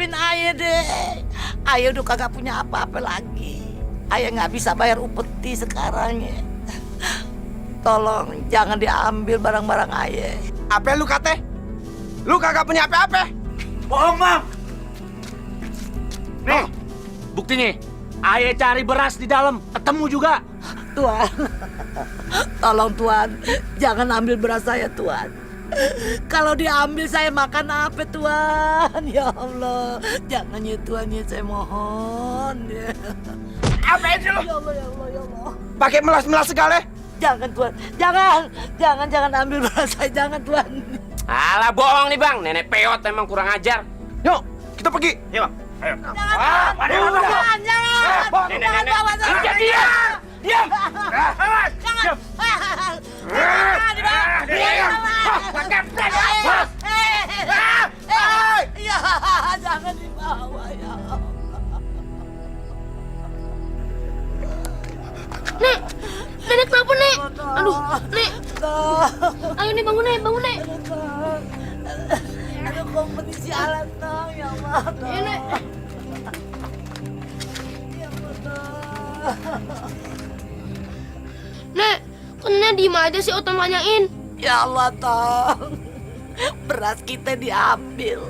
maafin ayah deh. Ayah udah kagak punya apa-apa lagi. Ayah nggak bisa bayar upeti sekarang ya. Tolong jangan diambil barang-barang ayah. Apa lu kate? Lu kagak punya apa-apa? Bohong, Mam. Nih, buktinya. Ayah cari beras di dalam, ketemu juga. Tuan, tolong Tuan, jangan ambil beras saya Tuan. Kalau diambil saya makan apa Tuan? Ya Allah, jangan ya Tuan ya, saya mohon. Apa itu lu? Ya Allah, ya Allah, ya Allah. Pakai melas-melas segala? Jangan Tuan, jangan ambil beras saya, jangan Tuan. Alah bohong nih bang, nenek peot emang kurang ajar. Yuk, kita pergi. Iya, Bang. Ayo. Jangan bawa saya. Diam. Jangan dibawa ya. Nek, nenek kenapa, Nek? Aduh, Nek. Ayo nih bangun, Nek, bangun, Nek. Aduh, kompeni sialan dong, ya Allah. Ayo, Nek. Ya Allah. Nek, kok Nenek diem aja sih Otom tanyain? Ya Allah, Tong. Beras kita diambil.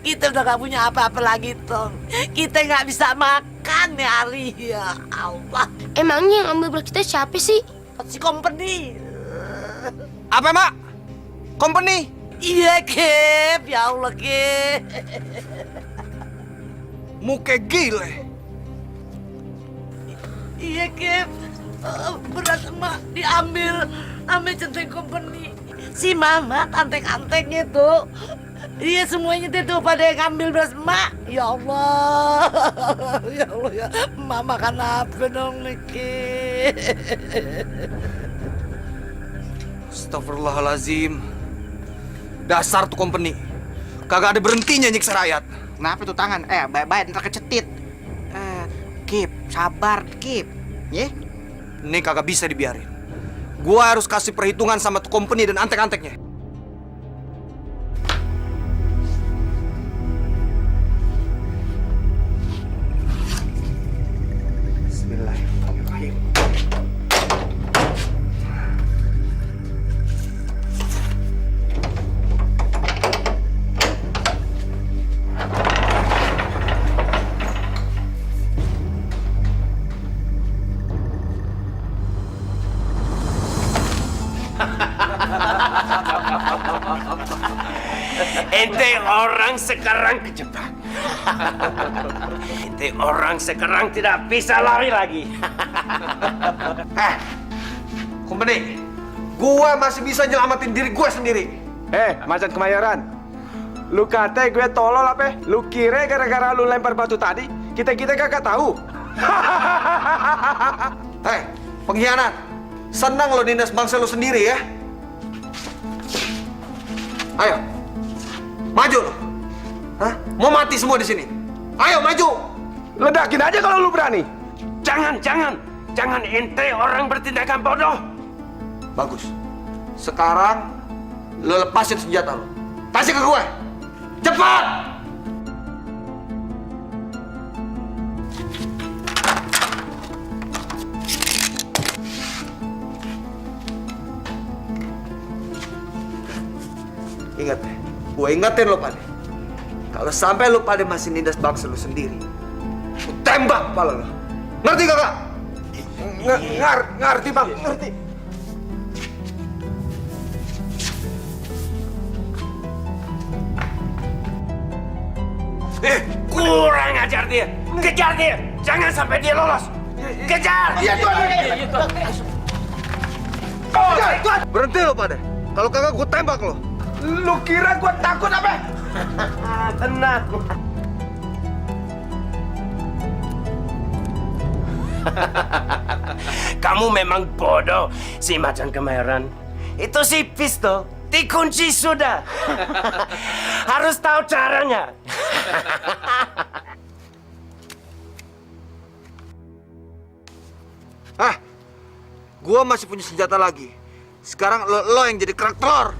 Kita udah gak punya apa-apa lagi, Tong. Kita gak bisa makan ya, Ari. Ya Allah. Emangnya yang ambil beras kita siapa sih? Si company. Apa, Mak? Company? Iya, Kep. Ya Allah, Kep. Muka gile. Iya, Kep. Beras emak diambil. Ambil centeng company. Si Mamat, antek-anteknya tuh. Iya, semuanya tuh pada ngambil beras emak. Ya Allah. Ya Allah, ya. Emak makan apa dong, Kep? Astagfirullahalazim. Dasar tuh company. Kagak ada berhentinya nyiksa rakyat. Kenapa tuh tangan? Baik-baik ntar kecetit. Kip, sabar, Kip. Ye? Ini kagak bisa dibiarin. Gua harus kasih perhitungan sama tuh company dan antek-anteknya. Bismillahirrahmanirrahim. Ente orang sekarang kejebak. Ente orang sekarang tidak bisa lari lagi. Company, gua masih bisa nyelamatin diri gua sendiri. Macan Kemayoran. Lu kata gue tolol apa? Lu kira gara-gara lu lempar batu tadi, kita kagak tahu. Pengkhianat. Senang lo nindas bangsa lo sendiri ya. Ayo. Maju lo. Hah? Mau mati semua di sini. Ayo maju. Ledakin aja kalau lu berani. Jangan ente orang bertindakan bodoh. Bagus. Sekarang lo lepasin senjata lo. Kasih ke gue. Cepat. Ingat, gue ingetin lo pada. Kalau sampai lo pada masih nindas bangsa lo sendiri, gue tembak kepala lo. Ngerti kakak? Ngerti bang, ngerti. Kurang ajar dia. Kejar dia. Jangan sampai dia lolos. Kejar. Iya tuan. Berhenti lo pada. Kalau kagak gue tembak lo. Lu kira gua takut apa? Tenang. Kamu memang bodoh, si Macan Kemayoran. Itu si pistol dikunci sudah. Harus tahu caranya. Gua masih punya senjata lagi. Sekarang lo yang jadi kerak telur.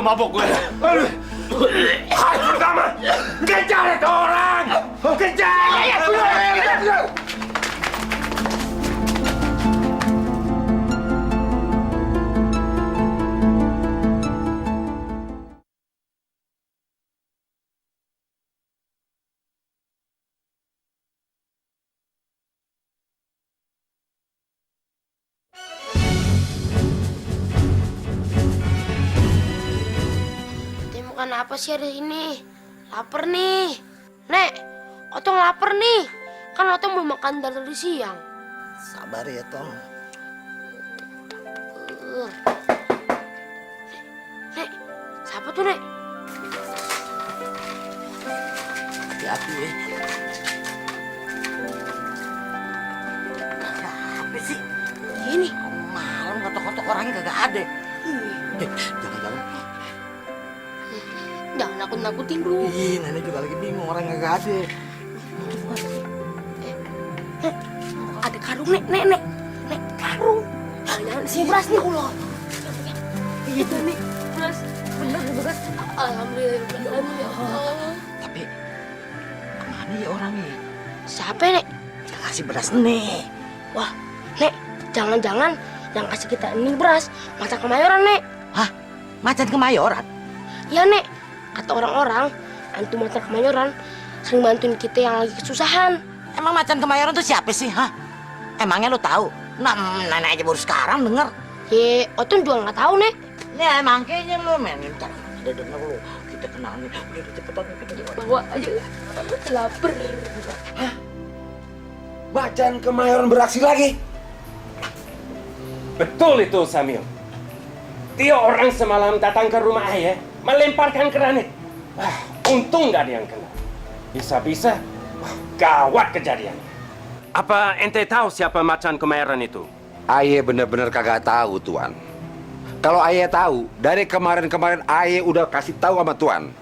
Aduh, mabok gue. Harus pertama, kejar itu orang! Kejar! Teh makan apa sih hari ini? Laper nih. Nek, Otong lapar nih. Kan Otong belum makan dari siang. Sabar ya, Tong. Nek, siapa tuh, Nek? Hati-hati ya. Apa sih? Ini. Malam kotok-kotok orangnya kagak ada. Jangan-jangan. Jangan nakut-nakutin lu. Ih, nenek juga lagi bingung orangnya kagak ada. Ada karung, Nek. Nek, karung. Jangan sih beras nih, Allah. Itu nih, beras. Bener, beras. Alhamdulillah. Tapi kemana ya orangnya? Siapa, Nek? Yang kasih beras nih. Wah, Nek, jangan-jangan yang kasih kita ini beras macan kemayoran, Nek. Hah? Macan kemayoran? Ya, Nek. Kata orang-orang, hantu macan kemayoran sering bantuin kita yang lagi kesusahan. Emang macan kemayoran tuh siapa sih? Hah? Emangnya lu tahu? Nah, nenek aja baru sekarang denger. Ye, Otong juga nggak tahu, Nek. Ya emang kayaknya lu mainin cara ada denger lu. Kita kenalin. Udah cepetan kita Bawa aja. Lapar. Macan kemayoran beraksi lagi. Betul itu, Samil. Tiga orang semalam datang ke rumah ayah, melemparkan granit. Wah, untung nggak ada yang kena. Bisa-bisa, gawat kejadian. Apa ente tahu siapa macan kemayoran itu? Aye bener-bener kagak tahu, Tuan. Kalau Aye tahu, dari kemarin-kemarin Aye udah kasih tahu sama Tuan.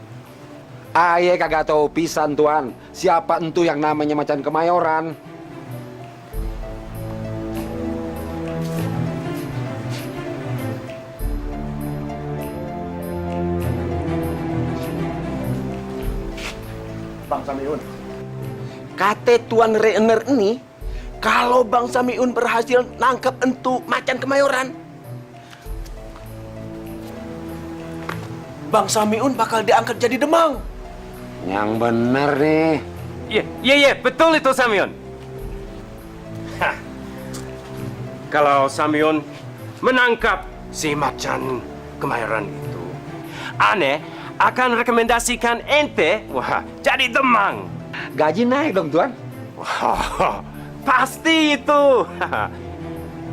Aye kagak tahu pisan, Tuan. Siapa entu yang namanya macan kemayoran? Bang Samiun. Kata Tuan Reiner ini, kalau Bang Samiun berhasil nangkep entu macan kemayoran, Bang Samiun bakal diangkat jadi demang. Yang bener nih. Iya, betul itu Samiun. Hah. Kalau Samiun menangkap si macan kemayoran itu, aneh akan rekomendasikan ente, wah, jadi demang. Gaji naik dong, Tuan. Wah, pasti itu.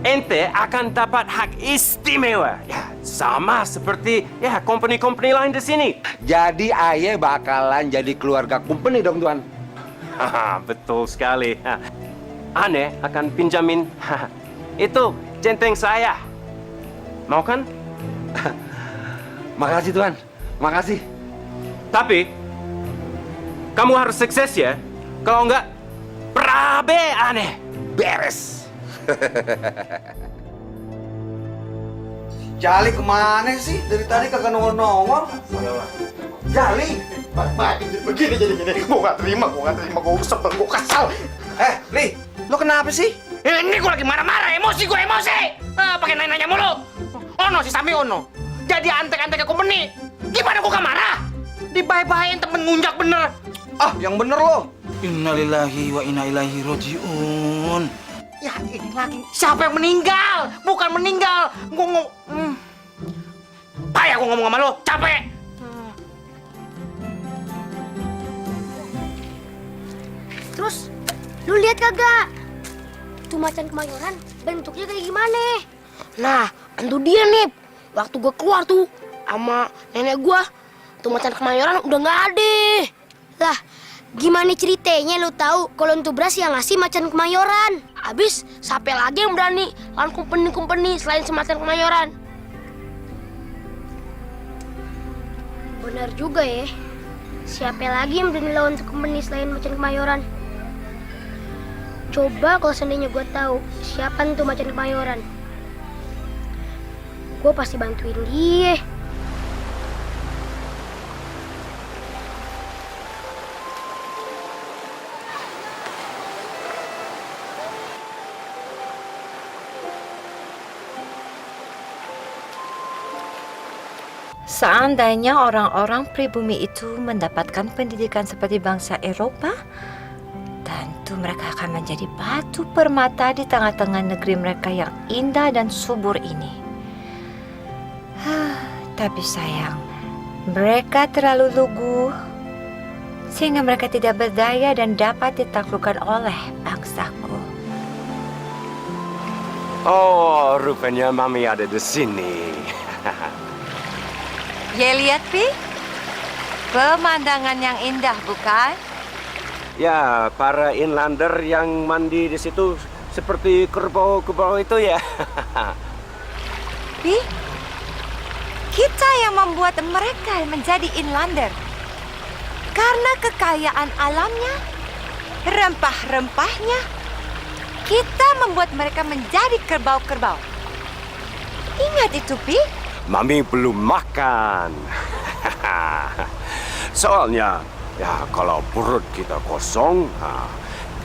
Ente akan dapat hak istimewa, ya sama seperti ya company-company lain di sini. Jadi Aye bakalan jadi keluarga company dong, Tuan. Haha, betul sekali. Aneh akan pinjamin itu centeng saya. Mau kan? Makasih, Tuan. Makasih. Tapi kamu harus sukses ya. Kalau enggak, berabe aneh. Beres. Jali kemana sih? Dari tadi kagak nongol-nongol. Jali. Begini jadi gue gak terima, gue sebel, gue kesal. Li, lo kenapa sih? Ini gue lagi marah-marah, emosi. Pakai nanya-nanya mulu. Ono si Sami Ono. Jadi antek-antek ke company. Gimana gue gak marah? Dibahayain temen ngunjak bener. Ah, yang bener lo. Innalillahi wa inna ilaihi rojiun. Ya ini lagi. Siapa yang meninggal? Bukan meninggal. Payah gue ngomong sama lo, capek. Terus, lu lihat kagak? Tuh macan kemayoran bentuknya kayak gimana? Nah, itu dia nih. Waktu gua keluar tuh sama nenek gua, tuh macan kemayoran udah nggak ada. Lah, gimana ceritanya lu tahu kalau itu beras yang ngasih macan kemayoran? Abis, siapa lagi yang berani lawan company selain si macan kemayoran? Benar juga ya. Siapa lagi yang berani lawan company selain macan kemayoran? Coba kalau seandainya gue tahu siapa tuh macan kemayoran, gue pasti bantuin dia. Seandainya orang-orang pribumi itu mendapatkan pendidikan seperti bangsa Eropa, tentu mereka akan menjadi batu permata di tengah-tengah negeri mereka yang indah dan subur ini. Tapi sayang, mereka terlalu lugu, sehingga mereka tidak berdaya dan dapat ditaklukkan oleh bangsaku. Oh, rupanya Mami ada di sini. Ya, lihat, Pi. Pemandangan yang indah, bukan? Ya, para inlander yang mandi di situ seperti kerbau-kerbau itu ya. Pi, kita yang membuat mereka menjadi inlander. Karena kekayaan alamnya, rempah-rempahnya, kita membuat mereka menjadi kerbau-kerbau. Ingat itu, Pi. Mami belum makan. Soalnya, ya kalau perut kita kosong,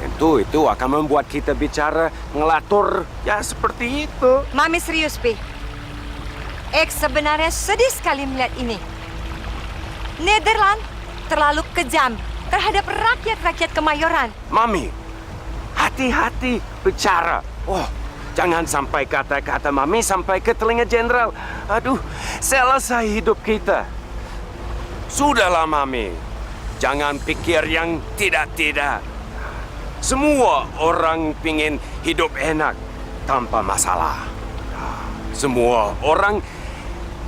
tentu itu akan membuat kita bicara ngelatur ya seperti itu. Mami serius, Pi. Sebenarnya sedih sekali melihat ini. Nederland terlalu kejam terhadap rakyat-rakyat Kemayoran. Mami, hati-hati bicara. Oh, jangan sampai kata-kata Mami sampai ke telinga jenderal. Aduh, selesai hidup kita. Sudahlah, Mami. Jangan pikir yang tidak-tidak. Semua orang pingin hidup enak tanpa masalah. Semua orang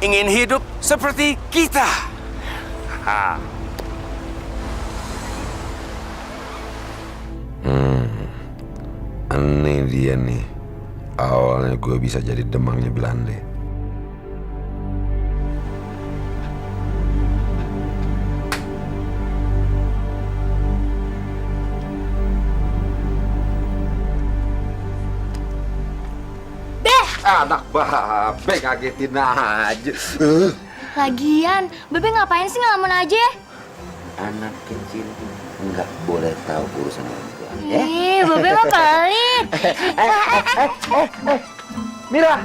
ingin hidup seperti kita. Ini dia nih. Awalnya gue bisa jadi demangnya Belanda. Anak babe ngagetin aja. Lagian, Bebe ngapain sih ngelamun aja? Anak kecil nggak boleh tahu urusan orang tua. Bebe mah pelit. Mira!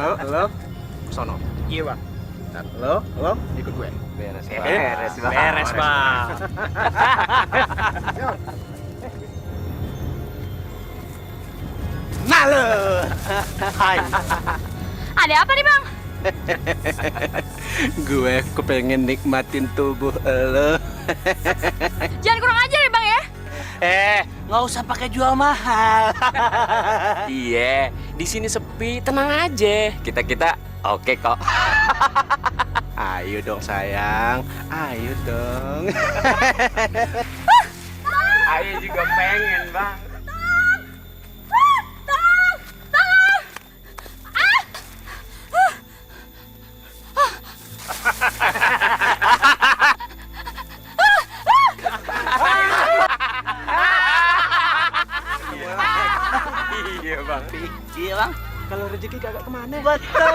Halo. Sono. Iya, Bang. Halo. Ikut gue. Beres, Bang. Nah lo. Hai. Ada apa nih, Bang? Gue kepengen nikmatin tubuh lo. Jangan kurang ajar ya, Bang ya. Nggak usah pakai jual mahal. Iya, di sini sepi, tenang aja. Kita oke kok. Ayo dong sayang, ayo dong. Ayo juga pengen, Bang. Iya, Bang. Iya, Bang. Kalau rezeki kagak kemana? Betul.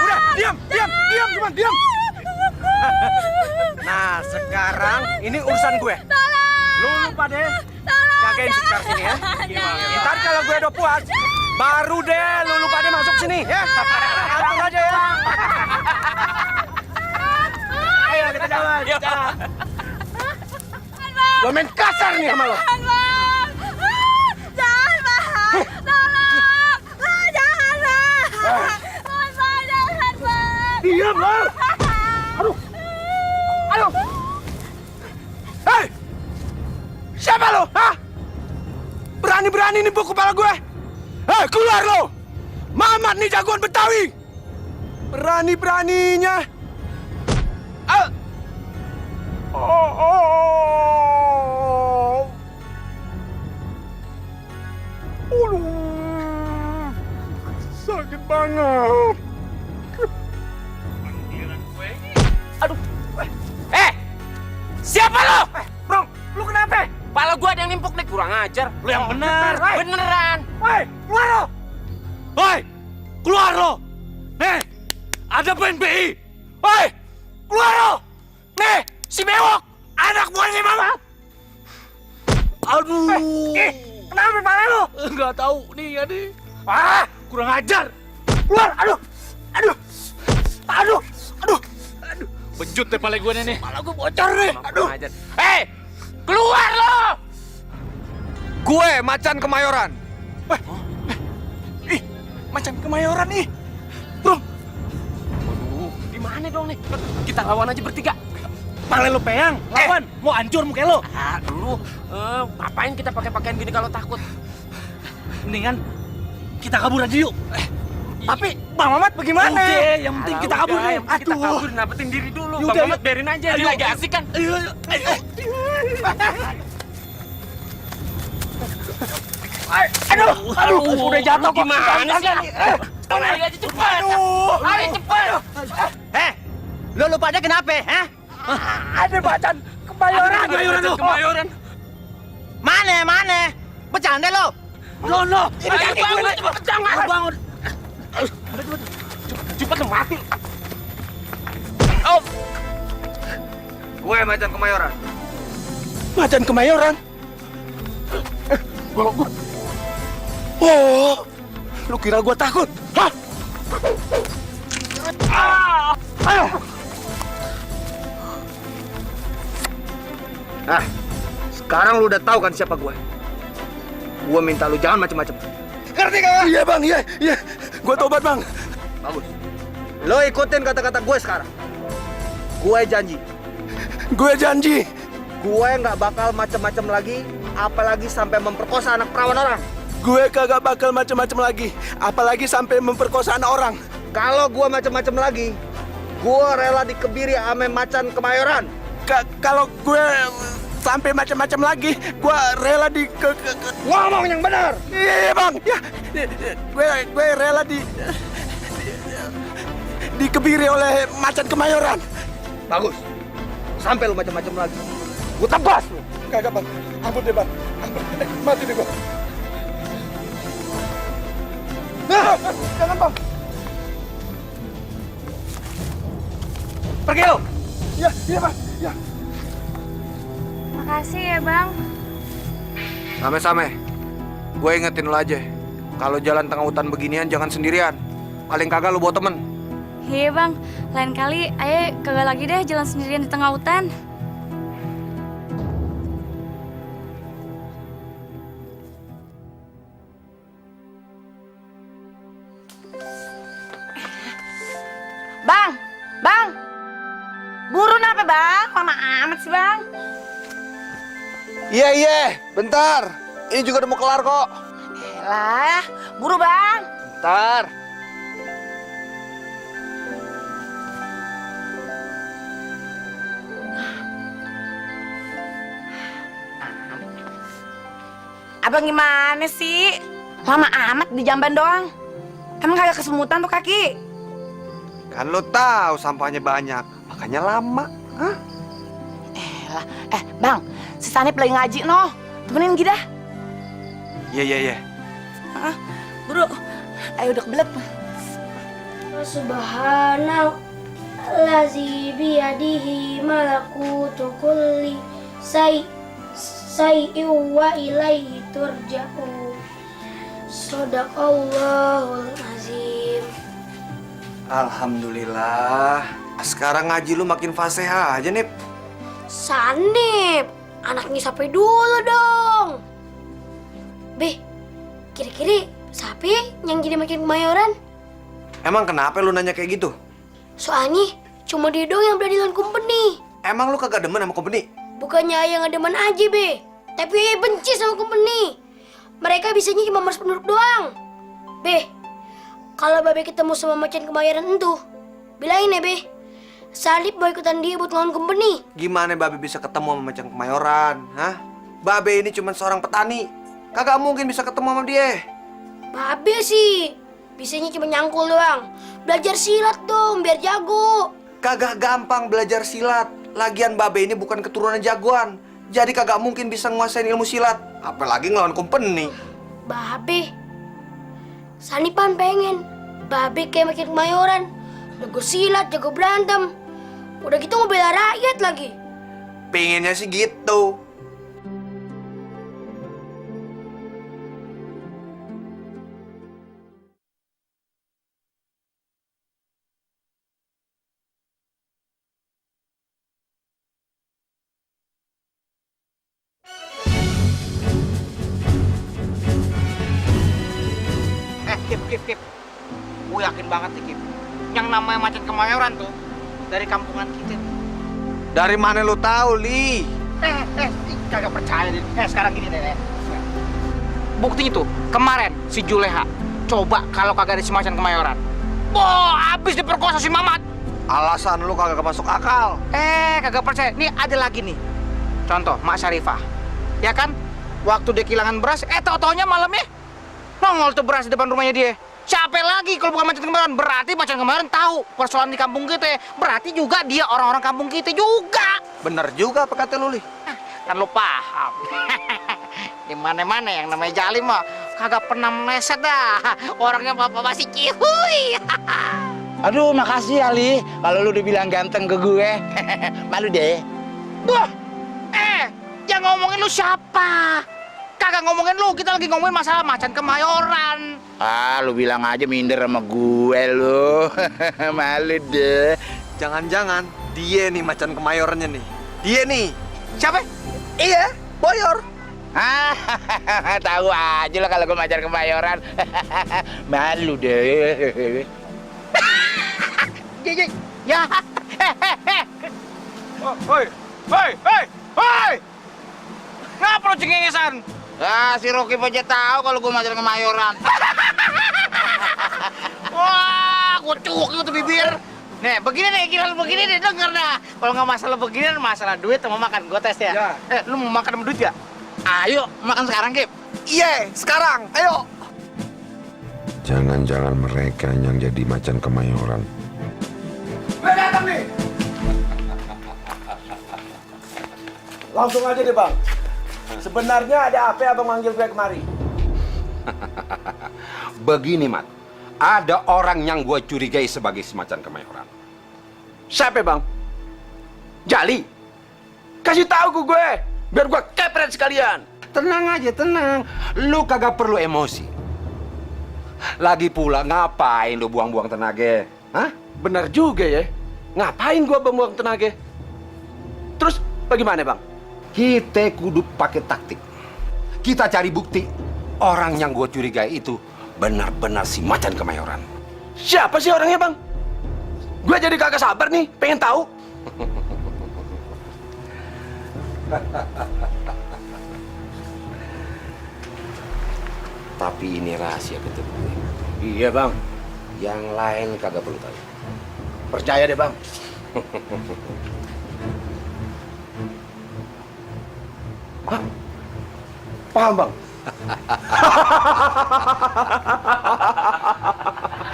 Udah, diam, cuma diam. Nah, sekarang ini urusan gue. Lu lupa deh. Jagain sekitar sini ya. Ntar kalau gue udah puas, baru deh lu lupa deh masuk sini ya. Atur aja ya. Ayo kita jalan. Gue main kasar nih sama lo. Jangan, Bang. Tolong. Jangan, Bang. Jangan, Bang. Diam lo. Aduh. Hei! Siapa lo? Hah? Berani-berani nipu kepala gue? Hei, keluar lo! Mamat nih jagoan Betawi. Berani-beraninya. Sakit banget. Siapa lo? Bro, lu kenapa? Pala gua ada yang nimpuk nih, kurang ajar. Lu yang bener. Beneran. Woi, keluar lo. Woi, keluar lo. Nih, ada PNPI. Woi, keluar lo. Nih, si Bewok, anak buahnya Mama. Aduh. Kenapa pala lu? Enggak tahu nih ya nih. Kurang ajar. Keluar, aduh. Bejut deh pala gue nih. Pala gue bocor nih. Aduh. Keluar lo. Gue Macan Kemayoran. Macan Kemayoran nih. Bro, Di mana dong nih? Kita lawan aja bertiga. Pala lo peyang, lawan. Mau hancur muka lo. Aduh, ngapain kita pakai pakaian gini kalau takut? Mendingan kita kabur aja yuk. tapi Bang Mamat bagaimana? Oke, yang penting kita kabur nih. Kita kabur, napetin diri dulu. Yaudah, Bang Mamat biarin aja, dia lagi asik kan. Ayo. Aduh, udah jatuh kok. Gimana sih? Lari aja cepet. Lari cepet. Lu pada kenapa? Ada Macan Kemayoran. Kemayoran. Mana? Bercanda lo? No. Ayo bangun, cepet jangan. Bangun. Cepet mati. Gue Macan Kemayoran. Macan Kemayoran? Oh, lu kira gua takut? Hah? Nah, sekarang lu udah tahu kan siapa gue? Gue minta lu jangan macem-macem. Ngerti gak? Iya bang, iya. Gua tobat bang. Bagus. Lo ikutin kata-kata gue sekarang. Gue janji. Gue nggak bakal macem-macem lagi, apalagi sampai memperkosa anak perawan orang. Gue kagak bakal macem-macem lagi, apalagi sampai memperkosa anak orang. Kalau gue macem-macem lagi, gue rela dikebiri ame Macan Kemayoran. Kalau gue sampai macem-macem lagi, gue rela Ngomong yang benar. Iya bang, ya. Gue rela dikebiri oleh Macan Kemayoran. Bagus. Sampai lu macem-macem lagi, gue tebas lu. Kagak bang, ampun deh bang, mati deh gue. Jangan bang. Pergi lu. Iya bang, ya. Makasih ya bang. Same-same. Gue ingetin lu aja. Kalau jalan tengah hutan beginian jangan sendirian. Paling kagak lu bawa temen. Iya bang, lain kali ayah kagak lagi deh jalan sendirian di tengah hutan. Bang, buru napa bang? Lama amat sih bang. Iya, bentar. Ini juga udah mau kelar kok. Elah, buru bang. Bentar. Abang gimana sih? Lama amat di jamban doang. Emang kagak kesemutan tuh kaki? Kan lo tahu sampahnya banyak, makanya lama. Hah? Bang, si Sanip lagi ngaji noh. Temenin kita. Iya. Buru, ayo udah kebelet. Subhanallazi biyadihi malakutu kulli syai'in wa ilaihi turja'un. Shadaqallahul azim. Alhamdulillah. Sekarang ngaji lu makin fasih aja, Nip. Sanip, anaknya sampai dulu dong. Be, kira-kira siapa yang jadi makin Kemayoran? Emang kenapa lu nanya kayak gitu? Soalnya cuma dia doang yang berani lawan company. Emang lu kagak demen sama company? Bukannya ayah nggak demen aja, Be. Tapi ayah benci sama company. Mereka bisanya cuma meres penduduk doang. Be, Kalau Babe ketemu sama macan kemayoran itu, bilangin ya, Be. Salib mau ikutan dia buat ngelawan company. Gimana Babe bisa ketemu sama macan kemayoran? Hah? Babe ini cuma seorang petani. Kagak mungkin bisa ketemu sama dia. Babe sih, bisanya cuma nyangkul doang. Belajar silat dong, biar jago. Kagak gampang belajar silat. Lagian Babe ini bukan keturunan jagoan. Jadi kagak mungkin bisa nguasain ilmu silat. Apalagi ngelawan company. Babe, Sanipan pengen Babe kayak macan kemayoran. Jago silat, jago berantem. Udah gitu ngebela rakyat lagi. Pengennya sih gitu. Kip. Gue yakin banget nih, Kip. Yang namanya macan kemayoran tuh dari kampungan kita. Dari mana lu tahu, Li? Kagak percaya deh. Sekarang gini deh. Buktinya tuh, kemarin si Juleha. Coba kalau kagak ada si macan kemayoran. Wah, habis diperkosa si Mamat. Alasan lu kagak masuk akal. Kagak percaya. Nih ada lagi nih. Contoh, Mak Syarifah. Ya kan? Waktu dia kehilangan beras, tau-taunya malamnya nongol tuh beras di depan rumahnya dia. Siapa lagi kalau bukan macan kemayoran? Berarti macan kemayoran tahu persoalan di kampung kita. Berarti juga dia orang-orang kampung kita juga. Bener juga apa kata lu, Li? Kan lu paham. Di mana-mana yang namanya Jalim mah kagak pernah meleset dah. Orangnya bapak masih cihuy. Aduh, makasih ya, Li. Kalau lu dibilang ganteng ke gue. Malu deh. Wah, yang ngomongin lu siapa? Kagak ngomongin lu, kita lagi ngomongin masalah macan kemayoran. Ah, lu bilang aja minder sama gue, lu. Malu deh. Jangan-jangan dia nih macan kemayorannya nih. Dia nih. Siapa? Iya, Boyor. Tahu aja lo kalau gue macan kemayoran. Malu deh. Ya. Hoi. Ngapa lo cengengesan? Ah, si Rocky aja tahu kalau gue macan kemayoran. Wah, gue cuek tuh bibir. Nih, begini nih, gila begini nih, denger dah. Kalau nggak masalah begini, masalah duit sama makan. Gue tes ya. Lu mau makan sama duit gak? Ayo, makan sekarang, Kip. Iya, sekarang. Ayo. Jangan-jangan mereka yang jadi macan kemayoran. Gue datang nih. Langsung aja deh, Bang. Sebenarnya ada apa Abang manggil gue kemari? Begini, Mat. Ada orang yang gue curigai sebagai semacam kemayoran. Siapa, Bang? Jali? Kasih tahu ke gue, biar gue kepret sekalian. Tenang aja, tenang. Lu kagak perlu emosi. Lagi pula ngapain lu buang-buang tenaga? Hah? Benar juga ya. Ngapain gue buang tenaga? Terus bagaimana, Bang? Kita kudu pakai taktik. Kita cari bukti orang yang gue curigai itu benar-benar si macan kemayoran. Siapa sih orangnya, Bang? Gue jadi kagak sabar nih, pengen tahu. Tapi ini rahasia kita berdua. Iya, Bang. Yang lain kagak perlu tahu. Percaya deh, Bang. Hah? Paham, Bang?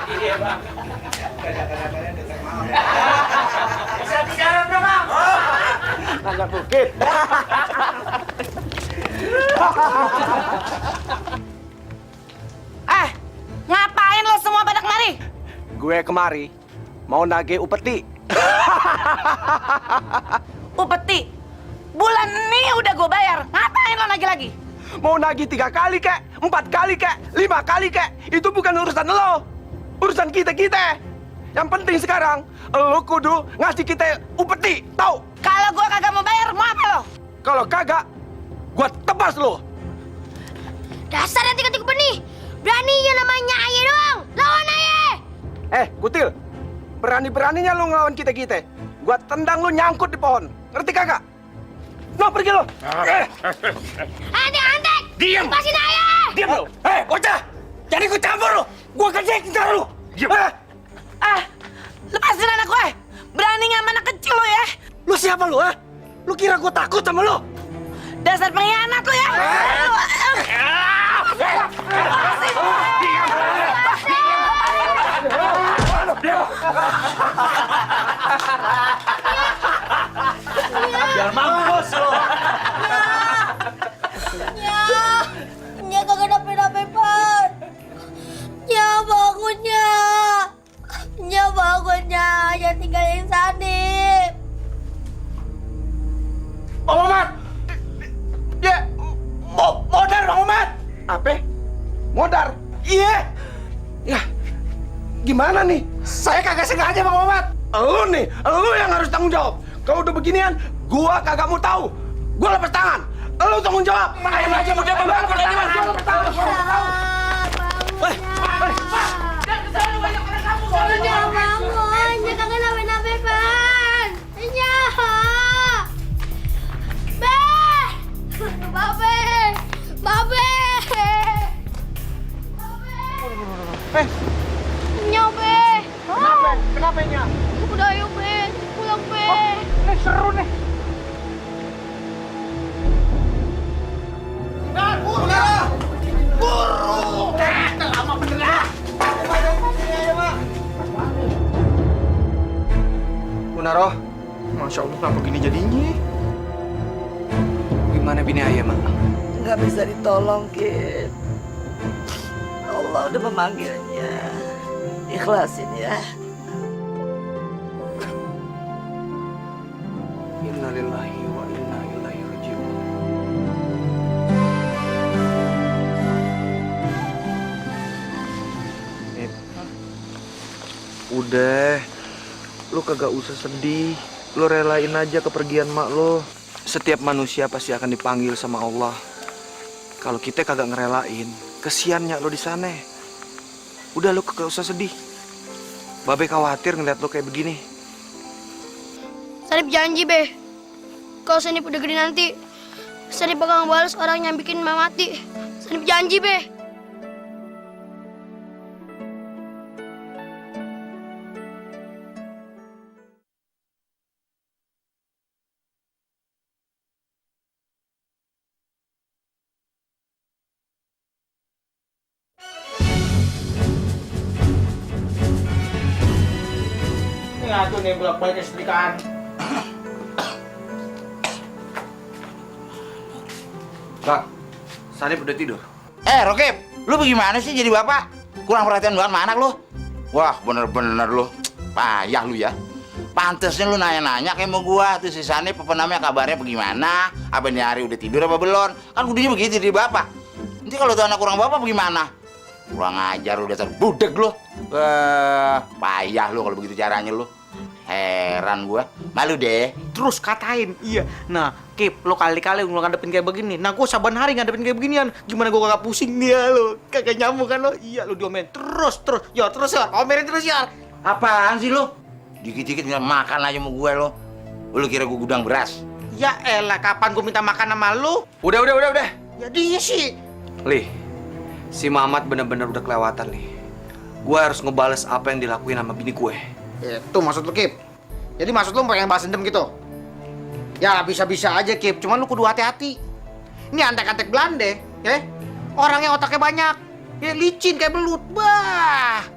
Iya, Bang. Bisa bicara dong, Bang. Nanya bukit. Ngapain lo semua pada kemari? Gue kemari mau nagih upeti. Upeti, bulan ini udah gue bayar. Ngapain lo lagi-lagi? Mau nagih 3 kali kek, 4 kali kek, 5 kali kek. Itu bukan urusan lo. Urusan kita-kita. Yang penting sekarang, lo kudu ngasih kita upeti, tahu? Kalau gue kagak mau bayar, mau apa lo? Kalau kagak, gue tebas lo. Dasar yang tiga-tiga benih. Beraninya namanya Aye doang. Lawan Aye. Kutil. Berani-beraninya lo ngelawan kita-kita. Gue tendang lo nyangkut di pohon. Ngerti kagak? No, pergi lo. Antek. Diam. Lepasin Aye. Diam lo. Bocah. Jangan ikut campur lo. Gua kerjain ntar lu. Lepasin anak gue. Berani sama anak kecil lo ya. Lu siapa lu, ha? Lu kira gua takut sama lu? Dasar pengkhianat lo ya. Biar mampus lo. Nya kagak dapet-dapet, Pak. Nya bangun, Nya. Nya bangun, Nya. Jangan tinggalin Sanip. Bang Mamat! Ya, modar Bang Mamat! Apa? Modar? Iya! Ya, gimana nih? Saya kagak sengaja Bang Mamat. Lu yang harus tanggung jawab. Kalau udah beginian, gua kagak mau tahu. Gua lepas tangan. Lu tanggung jawab. Ayo aja udah Bang Mamat. Gua lepas tangan. Nya bangun. Nya kagak dapet-dapet, Pan. Nya. Babe! Babe! Nya, Be! Kenapa Nya? Udah yuk, Be. Pulang, Be. Ini seru nih. Munaro, Masya Allah, kenapa gini jadinya? Gimana bini ayah, Mak? Nggak bisa ditolong, Kid. Allah udah memanggilnya. Ikhlasin ya. Innalillahi wa inna ilaihi raji'un. Udah, lu kagak usah sedih. Lu relain aja kepergian mak lo. Setiap manusia pasti akan dipanggil sama Allah. Kalau kita kagak ngerelain, kesiannya lo di sana. Udah lu kagak usah sedih. Babe khawatir ngeliat lo kayak begini. Sanip janji, Be. Kalau Sanip udah gede nanti, Sanip bakal ngebales orang yang bikin Mama mati. Sanip janji, Be. Ngatu nih bolak-balik kesetrikaan. Kak, Sanip udah tidur. Rokib, lu bagaimana sih jadi bapak? Kurang perhatian banget sama anak lu. Wah, bener-bener lu. Payah lu ya. Pantesnya lu nanya-nanya kayak mau gua. Tuh si Sanip apa namanya, kabarnya bagaimana? Apa nih hari udah tidur apa belum? Kan kudunya begitu jadi bapak. Nanti kalau tuh anak kurang bapak bagaimana? Kurang ajar lu, dasar budek lu. Payah lu kalau begitu caranya lu. Heran gua. Malu deh. Terus katain, iya. Nah, Kip, lo kali-kali lo ngadepin kayak begini. Nah, gue saban hari ngadepin kayak beginian. Gimana gue kagak pusing dia lo? Kagak nyambung kan lo? Iya, lo diomelin terus. Ya, terus ya. Omelin terus ya. Apaan sih lu? Dikit-dikit nggak makan aja sama gue lo. Lu kira gue gudang beras? Ya elah, kapan gue minta makan sama lu? Udah. Ya dia sih. Lih, si Mamat bener-bener udah kelewatan, Lih. Gue harus ngebales apa yang dilakuin sama bini gue. Itu maksud lu, Kip. Jadi maksud lu pengen balas dendam gitu? Ya bisa-bisa aja, Kip. Cuman lu kudu hati-hati. Ini antek-antek Belanda, ya. Orangnya otaknya banyak. Ya licin kayak belut. Bah.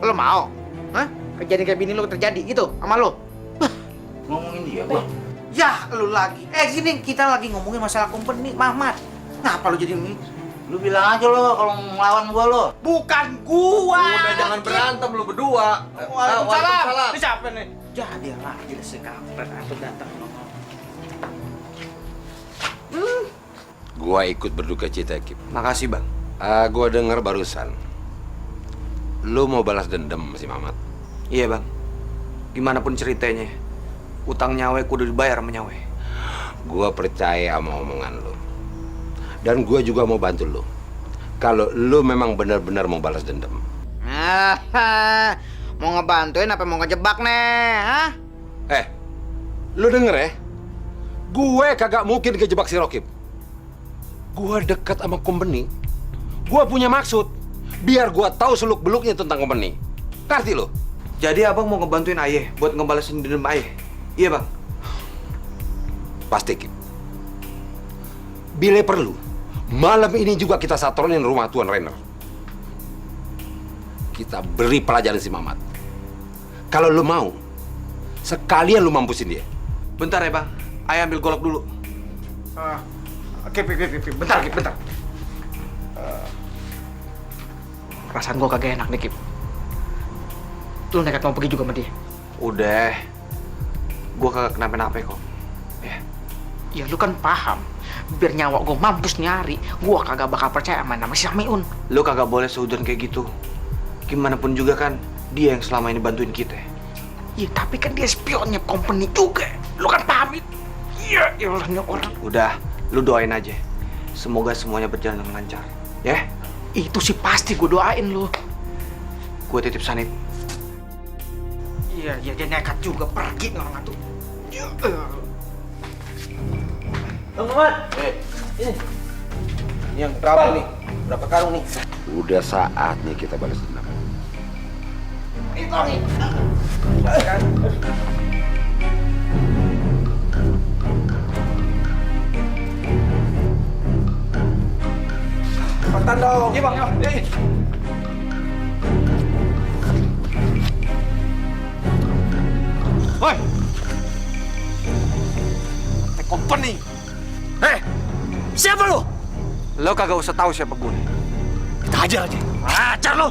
Lu mau? Hah? Kejadian kayak bini lu terjadi gitu sama lu? Ngomongin dia, gua. Ya, lu lagi. Sini kita lagi ngomongin masalah company, Mamat. Ngapa lu jadi ini? Lu bilang aja lo kalau ngelawan gua lo. Bukan gua. Udah jangan berantem lu berdua. Waalaikumsalam. Ini siapa nih? Jadi lagi deh sekampret atau datang. Gua ikut berduka cita, Kip. Makasih, Bang. Gua denger barusan. Lu mau balas dendam si Mamat. Iya, Bang. Gimana pun ceritanya, utang nyawe kudu dibayar sama nyawe. Gua percaya sama omongan lu. Dan gua juga mau bantu lu. Kalau lu memang benar-benar mau balas dendam. Mau ngebantuin apa mau ngejebak nih? Hah? Lu denger ya? Gue kagak mungkin kejebak si Rokib. Gue dekat sama company. Gue punya maksud. Biar gua tahu seluk-beluknya tentang company. Ngerti lo? Jadi abang mau ngebantuin ayah buat ngebalesin dendam ayah? Iya bang? Pasti, Kip. Bila perlu, malam ini juga kita satronin rumah Tuan Renner. Kita beri pelajaran si Mamat. Kalau lu mau, sekalian lu mampusin dia. Bentar ya bang, ayah ambil golok dulu. Kip, bentar, Kip, bentar. Perasaan gua kagak enak nih, Kip. Lu nekat mau pergi juga sama dia? Udah, gua kagak kenapa-napa kok. Ya lu kan paham, biar nyawa gua mampus nyari, gua kagak bakal percaya sama nama si Samiun. Lu kagak boleh seudon kayak gitu. Gimana pun juga kan, dia yang selama ini bantuin kita. Ya tapi kan dia spionnya company juga. Lu kan pamit. Iya, ilahnya orang. Udah, lu doain aja. Semoga semuanya berjalan dengan lancar. Ya? Itu sih pasti gua doain lu. Gue titip Sanip. Iya, dia nekat juga pergi orang tuh. Bang Mamat. Ini. Yang berapa nih? Berapa karung nih? Udah saatnya kita balas dendam. Itu nih. Cepetan dong. Iya bang. Woi! Company. Siapa lo? Lo kagak usah tahu siapa gue. Kita hajar aja. Hajar lo!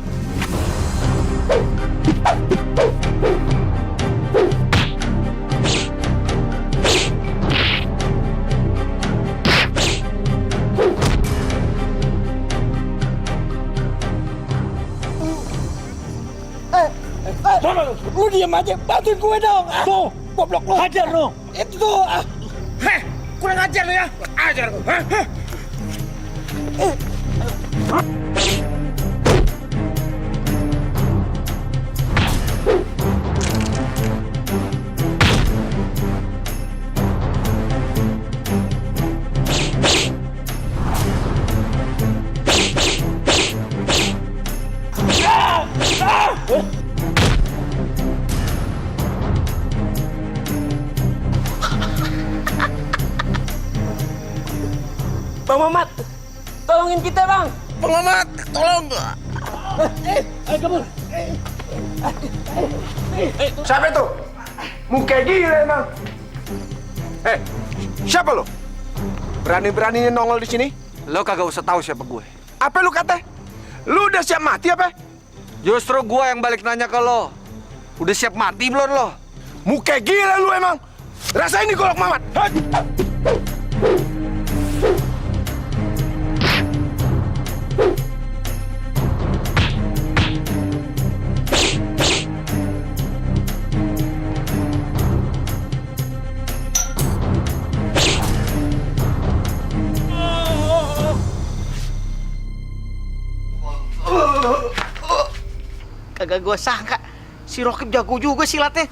Lu diam aja, bantuin gue dong. Tuh, goblok lu. Hajar lo! Itu tuh. Heh, kurang ajar lu ya. Ajar lu. Bang Mamat, tolongin kita bang! Bang Mamat, tolong. Ayo kabur! Siapa itu? Muka gila emang. Siapa lo? Berani-beraninya nongol di sini? Lo kagak usah tahu siapa gue. Apa lu kata? Lu udah siap mati apa? Justru gue yang balik nanya ke lo. Udah siap mati belum lo? Muka gila lu emang. Rasain nih golok Mamat. Kagak gua sangka si Rokib jago juga silatnya.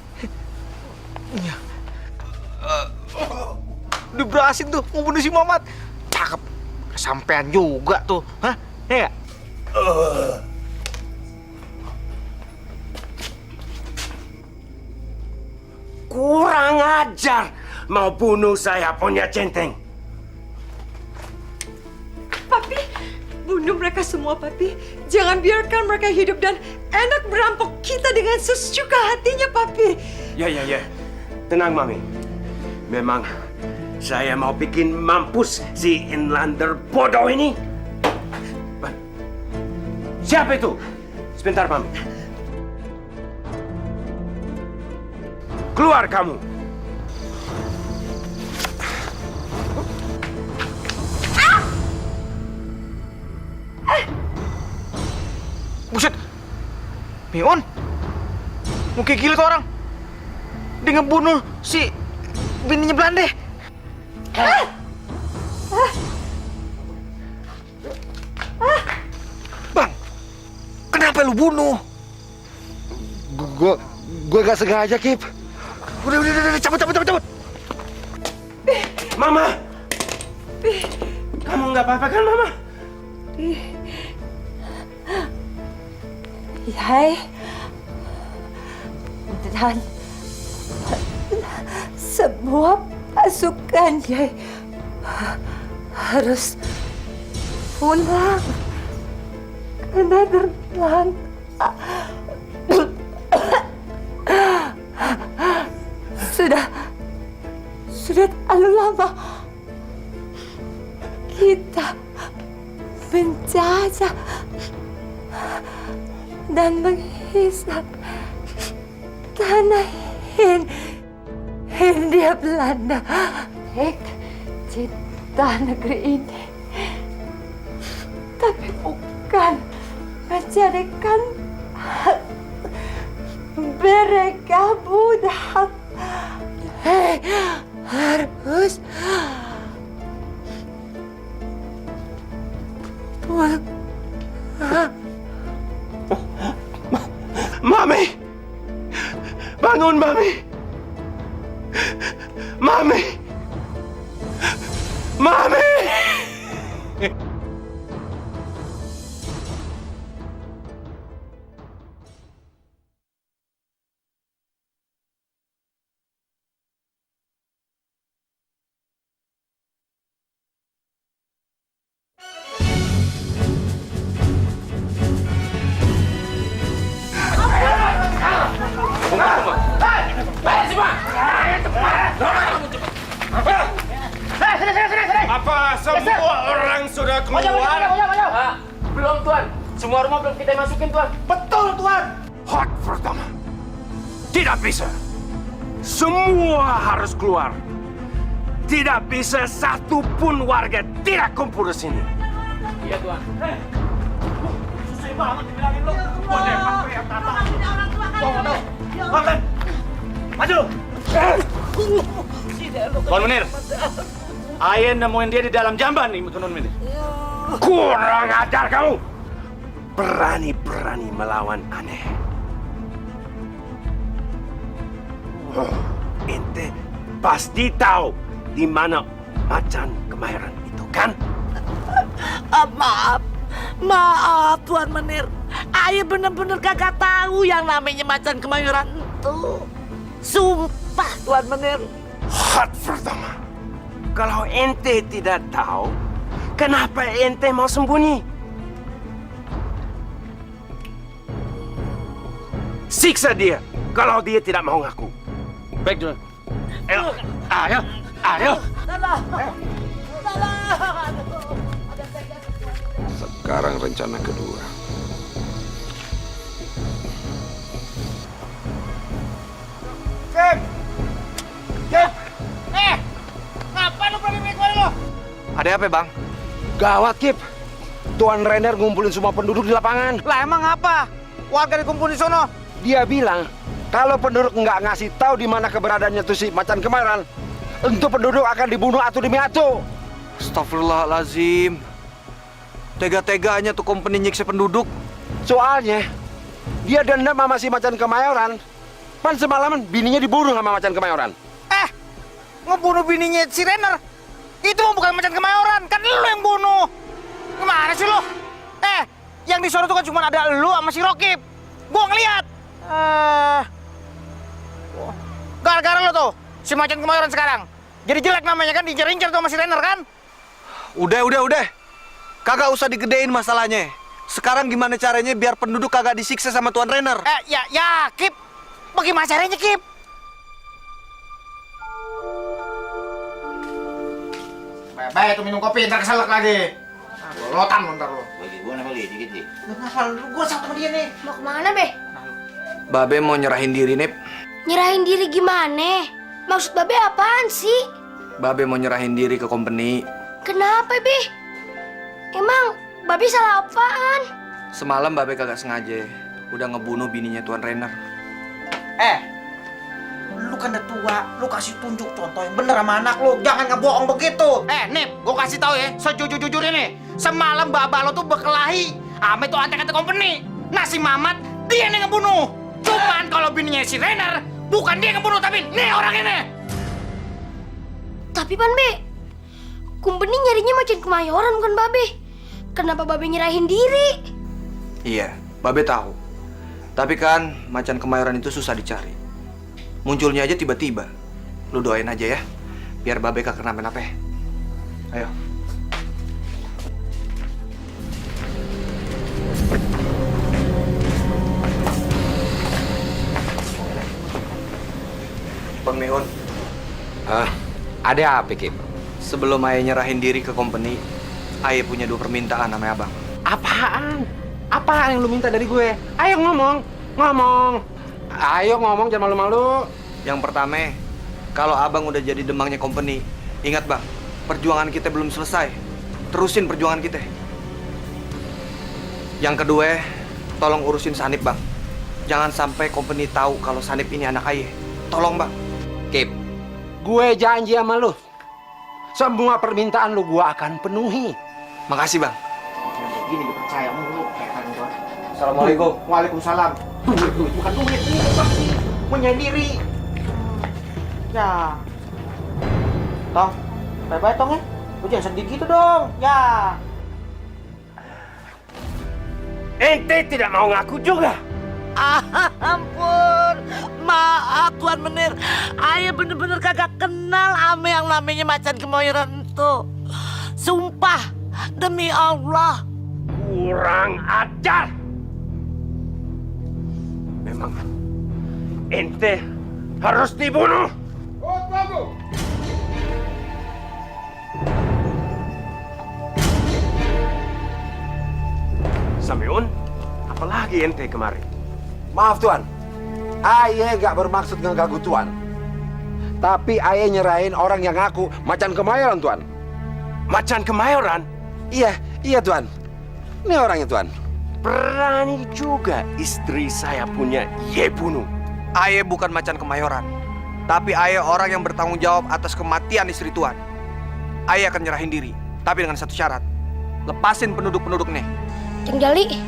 Udah berhasil tuh ngebunuh si Mamat. Cakep. Kesampean juga tuh. Hah? Ya nggak? Kurang ajar. Mau bunuh saya punya centeng. Papi, bunuh mereka semua, Papi. Jangan biarkan mereka hidup dan enak merampok kita dengan sesuka hatinya, Papi. Ya. Tenang, Mami. Memang saya mau bikin mampus si Inlander bodoh ini. Siapa itu? Sebentar, Mami. Keluar kamu. Buset. Mion. Mungkin gila tuh orang. Dia ngebunuh si bininya Belanda. Bang, kenapa lu bunuh? Gue gak sengaja, Kip. Udah, cabut. Mama. Kamu nggak apa-apa kan, Mama? Yai, dan semua pasukan Yai harus pulang ke Nederland. Sudah terlalu lama kita menjajah dan menghisap tanah Hindia Belanda. Cinta negeri ini, tapi bukan menjadikan mereka budak. Harus Mami! Bangun, Mami! Mami! Mami! Apa semua orang sudah keluar? Belum, Tuan. Semua rumah belum kita masukin, Tuan. Betul, Tuan. Hak pertama. Tidak bisa. Semua harus keluar. Tidak bisa satu pun warga tidak kumpul di sini. Iya, Tuan. Susah banget dibilangin lo. Maju. Tuan Menir, Ayah nemuin dia di dalam jamban nih, Tuan Menir. Kurang ajar kamu. Berani-berani melawan aneh. Ente pasti tahu di mana Macan Kemayoran itu, kan? Maaf Tuan Menir. Ayah bener-bener kagak tahu yang namanya Macan Kemayoran itu. Sumpah Tuan Menir. Hak pertama. Kalau ente tidak tahu, kenapa ente mau sembunyi? Siksa dia kalau dia tidak mau ngaku. Baik, Tuan. Ayo, ayo, ayo. Sekarang rencana kedua. Ngapain lu berani kemari lo? Ada apa, Bang? Gawat, Kip. Tuan Renner ngumpulin semua penduduk di lapangan. Lah emang apa? Warga dikumpul di sono. Dia bilang, kalau penduduk nggak ngasih tahu di mana keberadaannya tuh si Macan Kemayoran, untuk penduduk akan dibunuh atu demi atu. Astagfirullahalazim. Tega-teganya tuh company nyiksa penduduk. Soalnya, dia dendam sama si Macan Kemayoran. Pan semalaman bininya dibunuh sama Macan Kemayoran. Ngebunuh bininya si Renner. Itu mah bukan Macan Kemayoran, kan lu yang bunuh. Gimana sih lu? Yang di sono tuh kan cuma ada lu sama si Rokib. Gua ngeliat. Gara-gara lu tuh, si Macan Kemayoran sekarang. Jadi jelek namanya kan, diincer-incer tuh sama si Renner kan? Udah. Kagak usah digedein masalahnya. Sekarang gimana caranya biar penduduk kagak disiksa sama Tuan Renner? Ya, Kip. Bagaimana caranya, Kip? Baik, tuh minum kopi, ntar keselak lagi. Lotan lu ntar lu. Bagi gua nih kali dikit nih. Kenapa lu? Gua sama dia nih. Mau kemana, Be? Babe mau nyerahin diri, Nip. Nyerahin diri gimana? Maksud Babe apaan sih? Babe mau nyerahin diri ke company. Kenapa, Be? Emang Babe salah apaan? Semalam Babe kagak sengaja udah ngebunuh bininya Tuan Renner. Lu kan udah tua, lu kasih tunjuk contoh yang bener sama anak lu. Jangan ngebohong begitu. Nip, gua kasih tahu ya, sejujur-jujurnya nih. Semalam baba lo tuh berkelahi sama itu antek-antek company. Nah si Mamat, dia nih ngebunuh. Cuman kalau bininya si Renner, bukan dia ngebunuh, tapi nih orang ini. Tapi Pan, Be, company nyarinya Macan Kemayoran bukan Babe. Kenapa Babe nyerahin diri? Iya, Babe tahu. Tapi kan macan kemayoran itu susah dicari. Munculnya aja tiba-tiba. Lu doain aja ya, biar Babe kagak kenapa-napa. Ayo. Bang Mehun. Ada apa, Kip? Sebelum Ayah nyerahin diri ke company, Ayah punya 2 permintaan sama Abang. Apaan? Apaan yang lu minta dari gue? Ayo ngomong. Ayo ngomong, jangan malu-malu. Yang pertama, kalau Abang udah jadi demangnya company, ingat Bang, perjuangan kita belum selesai. Terusin perjuangan kita. Yang kedua, tolong urusin Sanip Bang. Jangan sampai company tahu kalau Sanip ini anak Ayah. Tolong Bang. Kip, gue janji sama lu. Semua permintaan lu gue akan penuhi. Makasih Bang. Gini dipercaya mulu kayak kan gua. Assalamualaikum. Waalaikumsalam. Duit bukan duit, ini pasti menyendiri. Ya. Tong, bye-bye Tong ya. Lu jangan sedih gitu dong. Ya. Ente tidak mau ngaku juga. Ampun, maaf Tuan Menir. Ayah bener-bener kagak kenal ame yang namanya macan kemayoran itu. Sumpah, demi Allah. Kurang ajar. Memang ente harus dibunuh. Samiun, apalagi ente kemarin? Maaf Tuan, Ayah gak bermaksud ngeganggu Tuan. Tapi Ayah nyerahin orang yang ngaku macan kemayoran Tuan. Macan kemayoran? Iya Tuan. Ini orangnya Tuan. Berani juga istri saya punya ye bunuh. Ayah bukan macan kemayoran, tapi Ayah orang yang bertanggung jawab atas kematian istri Tuan. Ayah akan nyerahin diri, tapi dengan satu syarat. Lepasin penduduk-penduduk nih. Ceng Jali,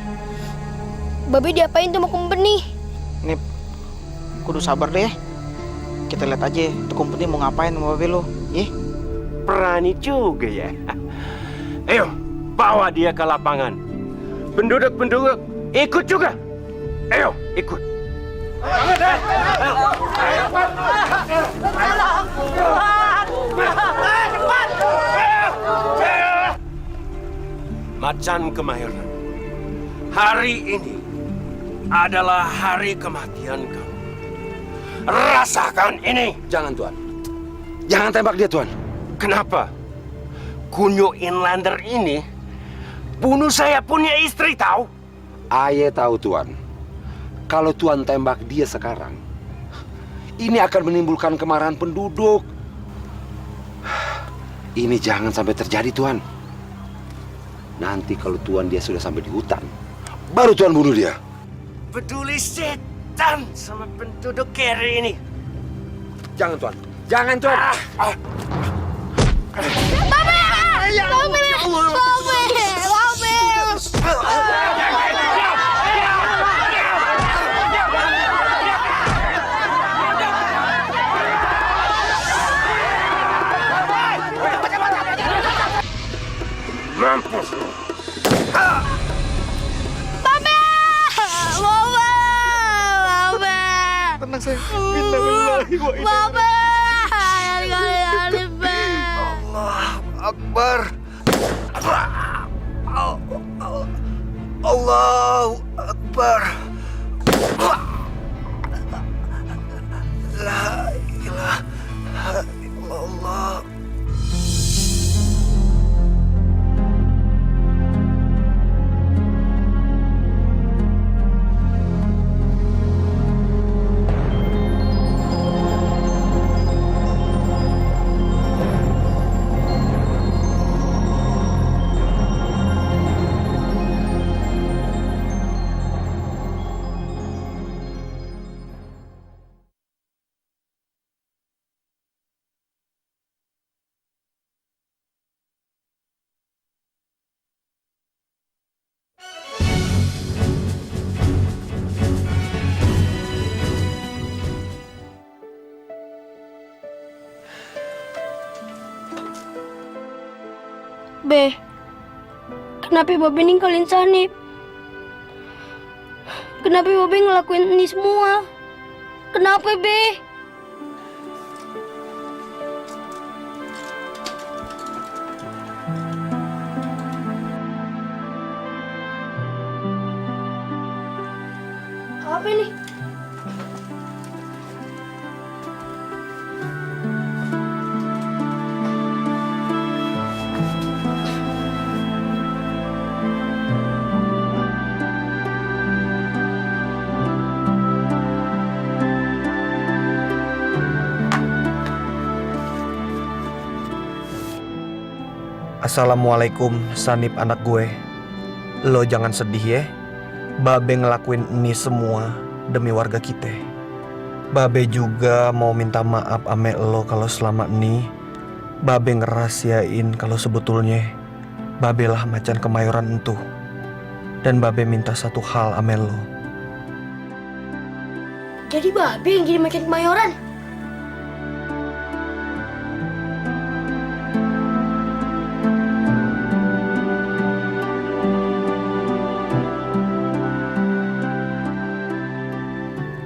Babe diapain tuh sama company? Nip, kudu sabar deh. Kita lihat aja tuh company mau ngapain sama Babe lo. Berani juga ya. Ayo, bawa dia ke lapangan. Penduduk-penduduk ikut juga. Ayo, ikut. Macan kemayoran, hari ini adalah hari kematian kamu. Rasakan ini. Jangan Tuan. Jangan tembak dia Tuan. Kenapa? Kunyo Inlander ini bunuh saya punya istri tahu? Ayah tahu Tuan. Kalau Tuan tembak dia sekarang, ini akan menimbulkan kemarahan penduduk. Ini jangan sampai terjadi Tuan. Nanti kalau Tuan dia sudah sampai di hutan, baru Tuan bunuh dia. Peduli setan sama penduduk kere ini. Jangan Tuan. Jangan Tuan. Mampus lu. Tenang sayang. Babe, Allah Akbar. Allahu Akbar. La ilaha illallah. Be, kenapa Babe ninggalin Sanip? Kenapa Babe ngelakuin ini semua? Kenapa, Be? Apa ini? Assalamualaikum, Sanip anak gue. Lo jangan sedih ya. Babe ngelakuin ini semua demi warga kita. Babe juga mau minta maaf ame lo kalau selama ini Babe ngerahasiain kalau sebetulnya Babe lah macan kemayoran entuh. Dan Babe minta satu hal ame lo. Jadi Babe yang jadi macan kemayoran?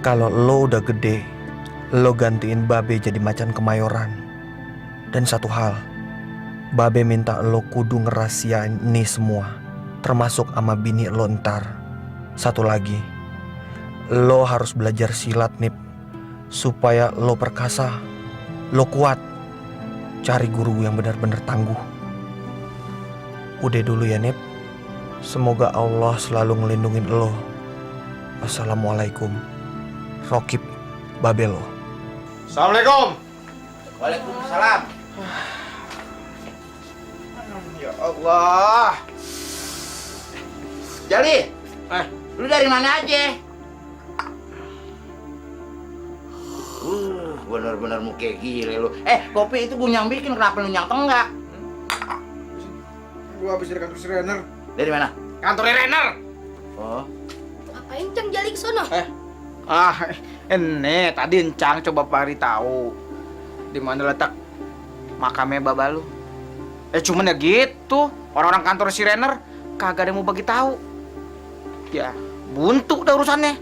Kalau lo udah gede, lo gantiin Babe jadi macan kemayoran. Dan satu hal, Babe minta lo kudu ngerahasiain ini semua, termasuk sama bini lo ntar. Satu lagi, lo harus belajar silat, Nip, supaya lo perkasa, lo kuat. Cari guru yang benar-benar tangguh. Udah dulu ya, Nip. Semoga Allah selalu ngelindungin lo. Assalamualaikum. Rokib Babelo. Assalamualaikum. Waalaikumsalam. Ya Allah. Jali, lu dari mana aja? Bener-bener muka gile lu. Kopi itu gue yang bikin, kenapa lu yang tenggak? Gua habis dari kantor si Renner. Dari mana? Kantor Renner. Oh. Ngapain Cang Jali ke sono? Ini tadi Encang coba Pari tahu di mana letak makamnya Baba lu. Cuman ya gitu, orang-orang kantor si Renner kagak ada yang mau bagi tahu. Ya, buntu dah urusannya.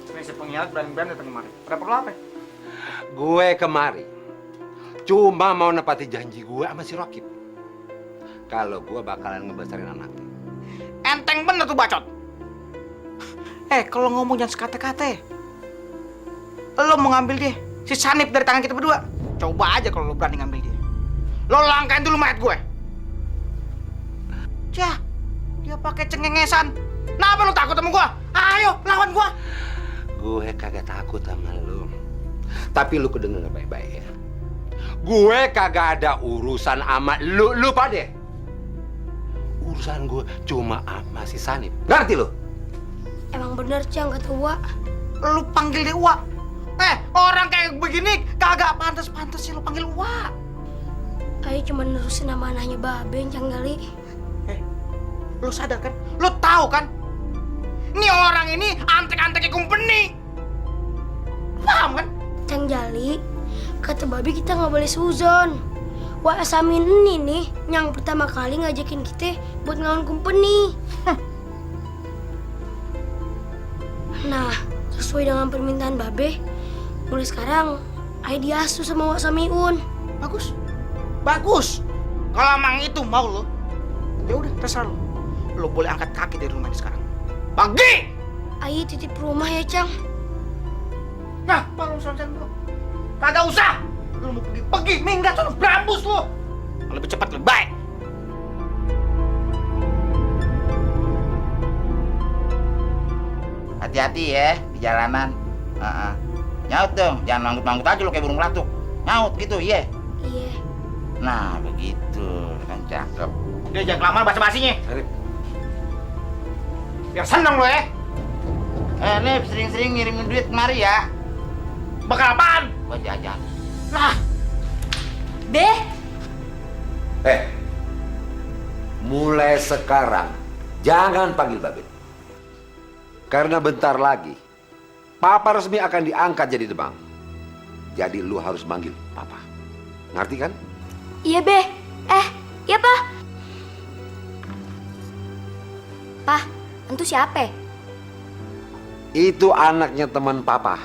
Ini si pengkhianat berani-berani datang kemari. Ada perlu apa? Gue kemari cuma mau nepati janji gue sama si Rokib. Kalau gue bakalan ngebesarin anaknya. Enteng bener tuh bacot. Kalau ngomong jangan sekate-kate. Lo mau ngambil dia, si Sanip dari tangan kita berdua. Coba aja kalau lo berani ngambil dia. Lo langkain dulu mayat gue. Cah, dia pakai cengengesan. Kenapa lo takut sama gue? Ayo, lawan gue. Gue kagak takut sama lo. Tapi lu kedenger baik-baik ya. Gue kagak ada urusan sama lu pade. Urusan gue cuma sama si Sanip. Ngerti lu? Emang bener Cang kata Wak. Lu panggil dia Wak. Orang kayak begini kagak pantas-pantas sih lu panggil Wak. Ayo cuma nerusin nama anaknya Babe Cang Jali. Lu sadar kan? Lu tahu kan? Nih orang ini antek-anteknya company. Paham kan? Cang Jali, kata Babe kita nggak boleh suzon. Wak Samin ini nih yang pertama kali ngajakin kita buat ngelawan company. Nah, sesuai dengan permintaan Babe, mulai sekarang ayo diasuh sama Wak Samiun. Bagus, bagus. Kalau emang itu mau lo, ya udah terserah lo. Lo boleh angkat kaki dari rumah ini sekarang. Pergi! Ayo titip rumah ya Cang. Nah, kalau urusan bro, kagak usah. Lu mau pergi, minggat tuh berambus lu. Lebih cepat lebih baik. Hati-hati ya di jalanan. Nyaut dong, jangan manggut-manggut aja lu kayak burung pelatuk. Nyaut gitu, iya. Iya. Nah, begitu kan cakep. Udah jangan kelamaan basa-basinya. Biar seneng lo ya. Nih sering-sering ngirimin duit kemari ya. Bakal apaan? Buat jajan. Nah. Be. Mulai sekarang jangan panggil Babe. Karena bentar lagi Papa resmi akan diangkat jadi demang. Jadi lu harus manggil Papa. Ngerti kan? Iya, Be. Iya, Pa. Pa, itu siapa? Itu anaknya teman Papa.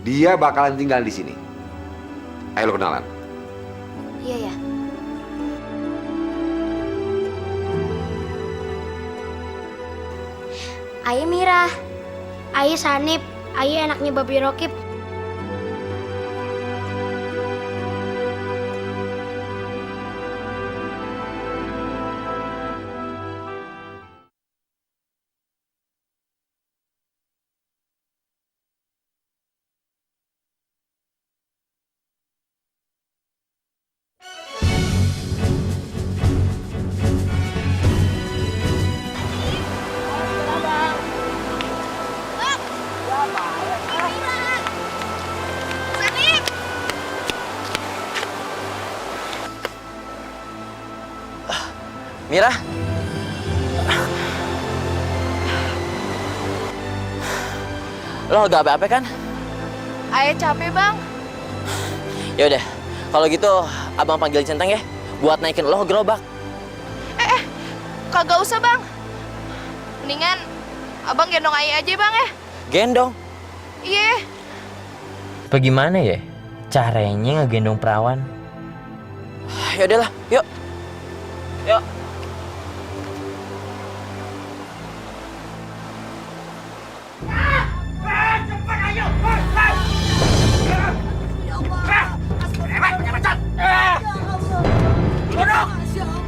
Dia bakalan tinggal di sini. Ayo lu kenalan. Iya, ya. Ayah Mira. Ayah Sanip. Ayah anaknya Babi Rokib. Mira? Lo gak apa-apa kan? Ayah capek, Bang. Yaudah, kalau gitu abang panggil Centeng ya, buat naikin lo ke gerobak. Kagak usah, Bang. Mendingan abang gendong Ayah aja, Bang ya. Gendong? Iya. Bagaimana ya caranya ngegendong perawan? Yaudahlah, yuk. Yuk.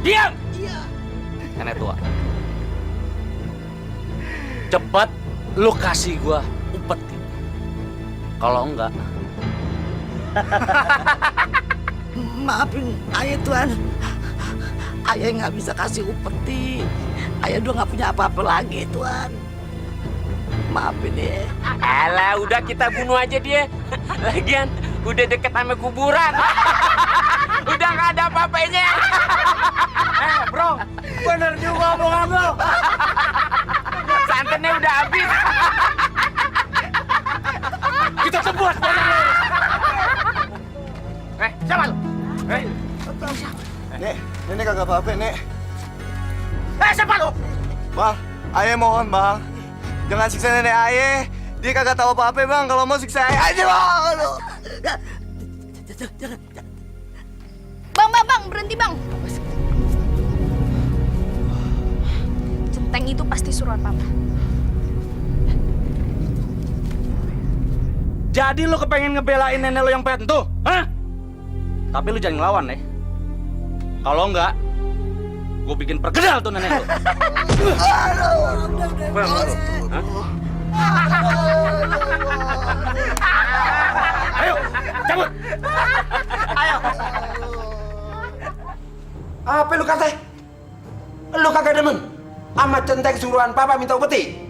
Diam! Nenek tua. Cepat lu kasih gua upeti. Kalau enggak, Maafin ayah Tuan. Ayah nggak bisa kasih upeti. Ayah udah nggak punya apa-apa lagi Tuan. Maafin ya. Alah, udah kita bunuh aja dia. Lagian udah deket sama kuburan. Udah nggak ada apa-apanya. bro, bener juga omongan lo. Santannya udah habis. Kita sebuah semuanya. Siapa lu? Nek, nenek kagak apa-apa, Nek. Siapa lu? Bang, ayah mohon, Bang. Jangan siksa nenek ayah. Dia kagak tahu apa-apa, Bang. Kalau mau siksa ayah aja, Bang. Aduh. Bang, berhenti, Bang. Centeng itu pasti suruhan Papa. Jadi lu kepengen ngebelain nenek lu yang pentu? Hah? Tapi lu jangan ngelawan ya. Kalau enggak, gue bikin perkedel tuh nenek lu. Ayo, cabut. Ayo. Apa lu kata? Lu kagak demen sama Centeng suruhan Papa minta upeti?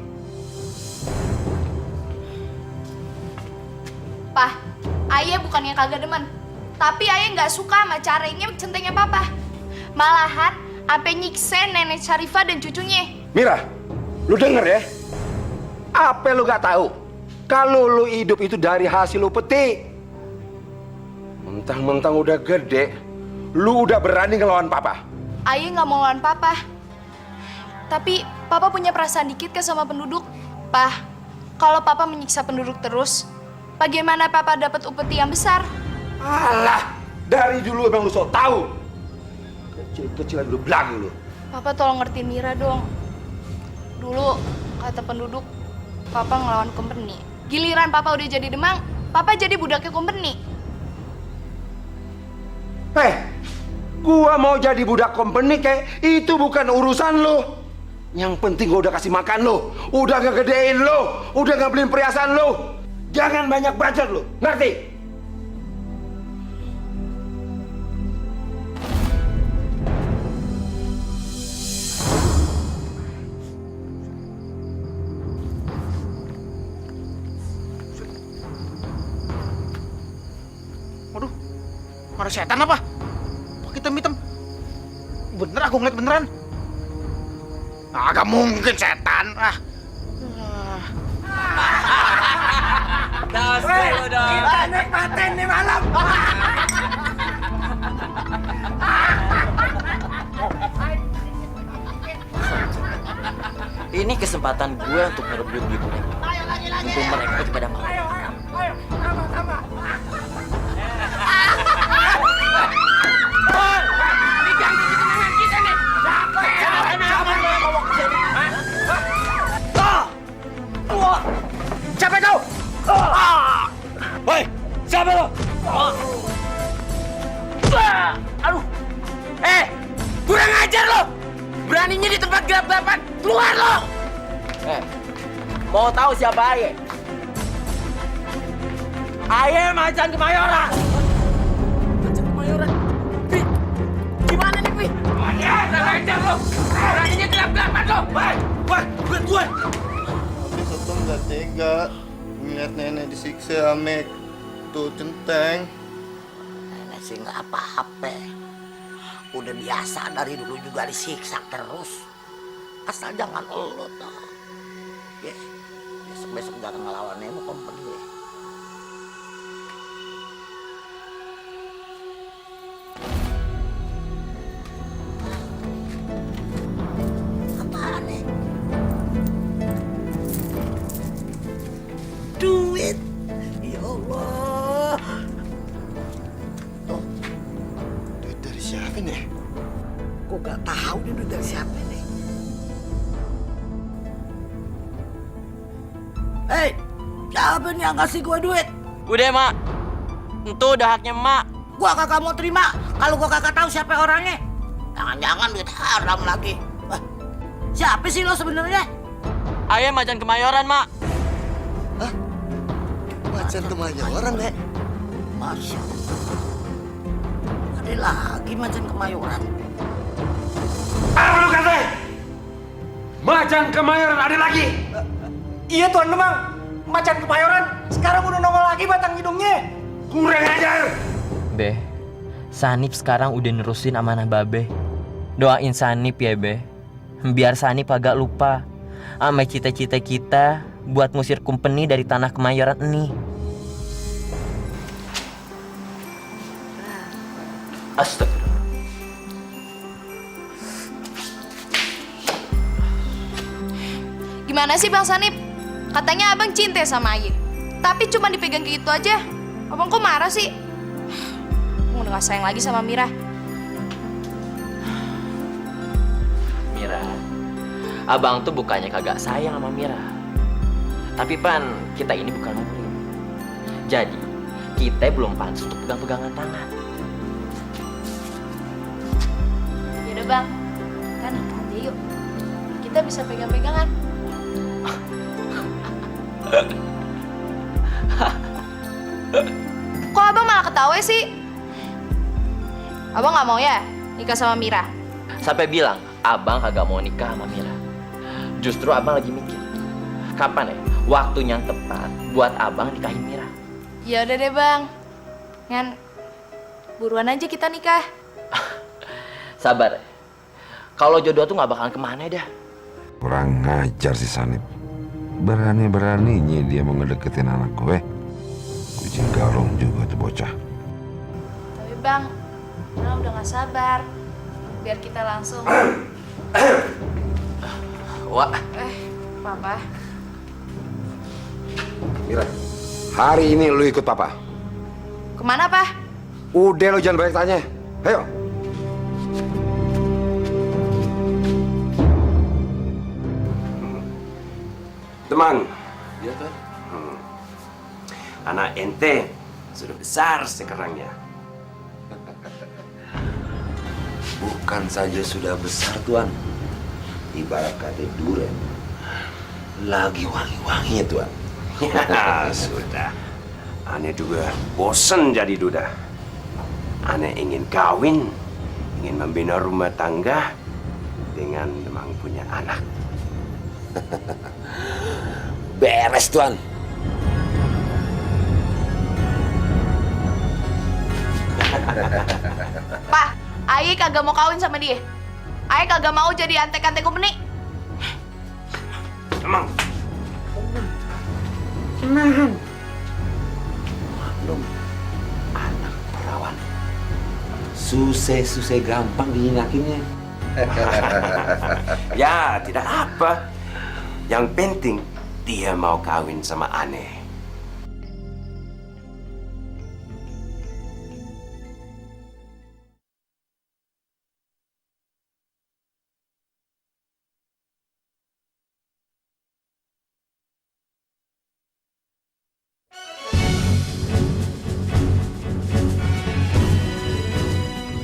Pah, Ayah bukannya kagak demen. Tapi Ayah nggak suka sama caranya Centengnya Papa. Malahan, sampai nyiksa nenek Syarifah dan cucunya. Mira, lu denger ya? Apa lu gak tahu? Kalau lu hidup itu dari hasil upeti. Mentang-mentang udah gede, lu udah berani ngelawan Papa. Ayah nggak mau lawan Papa. Tapi Papa punya perasaan dikit ke sama penduduk. Pah, kalau Papa menyiksa penduduk terus, bagaimana Papa dapat upeti yang besar? Alah, dari dulu emang lu sok tahu. Kecil-kecilan lu belagu lu. Papa tolong ngertiin Mira dong. Dulu kata penduduk, Papa ngelawan company. Giliran Papa udah jadi demang, Papa jadi budaknya company. Gua mau jadi budak company kayak itu bukan urusan lu. Yang penting gua udah kasih makan lu, udah ngegedein lu, udah nggak beliin perhiasan lu. Jangan banyak bacot lu, ngerti? Waduh, ada setan apa? Hitam-hitam. Bener aku ngeliat beneran. Agak mungkin setan. Tos dulu dong. Kita nikmatin nih malam. Ini kesempatan gue untuk merebut duit mereka. Untuk mereka kepada mau. Siapa kau? Woi, siapa lo? Aduh. Kurang ajar lo. Beraninya di tempat gelap-gelapan. Keluar lo. Mau tahu siapa Aye? Aye Macan Kemayoran. Macan Kemayoran. Pi, gimana nih Pi? Kurang ajar lo. Beraninya gelap-gelapan lo. Woi, gue. Soto nggak tega ngeliat nenek disiksa Amek. Tuh centeng. Nenek sih nggak apa-apa. Udah biasa dari dulu juga disiksa terus. Asal jangan lo toh. Ya, besok-besok jangan ngelawan Nemo Company ya. Apaan nih? Duit. Ya Allah. Tuh. Duit dari siapa nih? Kok gak tahu nih duit dari siapa nih? Hei, siapa nih yang kasih gue duit? Udah Mak. Itu udah haknya Mak. Gua kagak mau terima kalau gua kagak tahu siapa orangnya. Jangan-jangan duit haram lagi. Wah, siapa sih lo sebenarnya? Aye Macan Kemayoran Mak. Hah? Macan Kemayoran, Nek? Masya Allah. Ada lagi Macan Kemayoran. Apa lu kata? Macan Kemayoran ada lagi. Iya Tuan Demang, Macan Kemayoran sekarang udah nongol lagi batang hidungnya. Kurang ajar. Be, Sanip sekarang udah nerusin amanah Babe. Doain Sanip ya Be. Biar Sanip agak lupa sama cita-cita kita buat ngusir company dari tanah Kemayoran ini. Astagfirullah. Gimana sih Bang Sanip? Katanya abang cinta sama Aye. Tapi cuma dipegang kayak gitu aja. Abang kok marah sih? Abang udah gak sayang lagi sama Mira. Mira, abang tuh bukannya kagak sayang sama Mira. Tapi Pan, kita ini bukan murid. Jadi, kita belum pantas untuk pegang-pegangan tangan. Yaudah Bang, kan aja yuk. Kita bisa pegang-pegangan. Kok abang malah ketawa sih? Abang gak mau ya nikah sama Mira? Sampai bilang, abang kagak mau nikah sama Mira. Justru abang lagi mikir, kapan ya waktunya yang tepat buat abang nikahin Mira. Ya udah deh Bang. Ngan, buruan aja kita nikah. Sabar ya. Kalau jodoh tuh gak bakalan kemana dah. Kurang ngajar si Sanip. Berani-beraninya dia mau ngedeketin anak gue. Kucing garong juga tuh bocah. Tapi Bang, Mira udah gak sabar. Biar kita langsung. Wah. Papa. Mira, hari ini lu ikut papa. Kemana, Pak? Udah lu jangan banyak tanya. Ayo. Teman. Iya, Tuan. Anak ente sudah besar sekarang ya. Bukan saja sudah besar, Tuan. Ibarat kata durian. Lagi wangi-wanginya, Tuan. Ya, sudah. Ane juga bosan jadi duda. Ane ingin kawin, ingin membina rumah tangga dengan memang punya anak. Beres, Tuan. Pak, Aye kagak mau kawin sama dia. Aye kagak mau jadi antek-antek company. Emang. Nahan. dong. Anak perawan. Susah gampang diingakinnya. Ya, tidak apa. Yang penting dia mau kawin sama Aneh.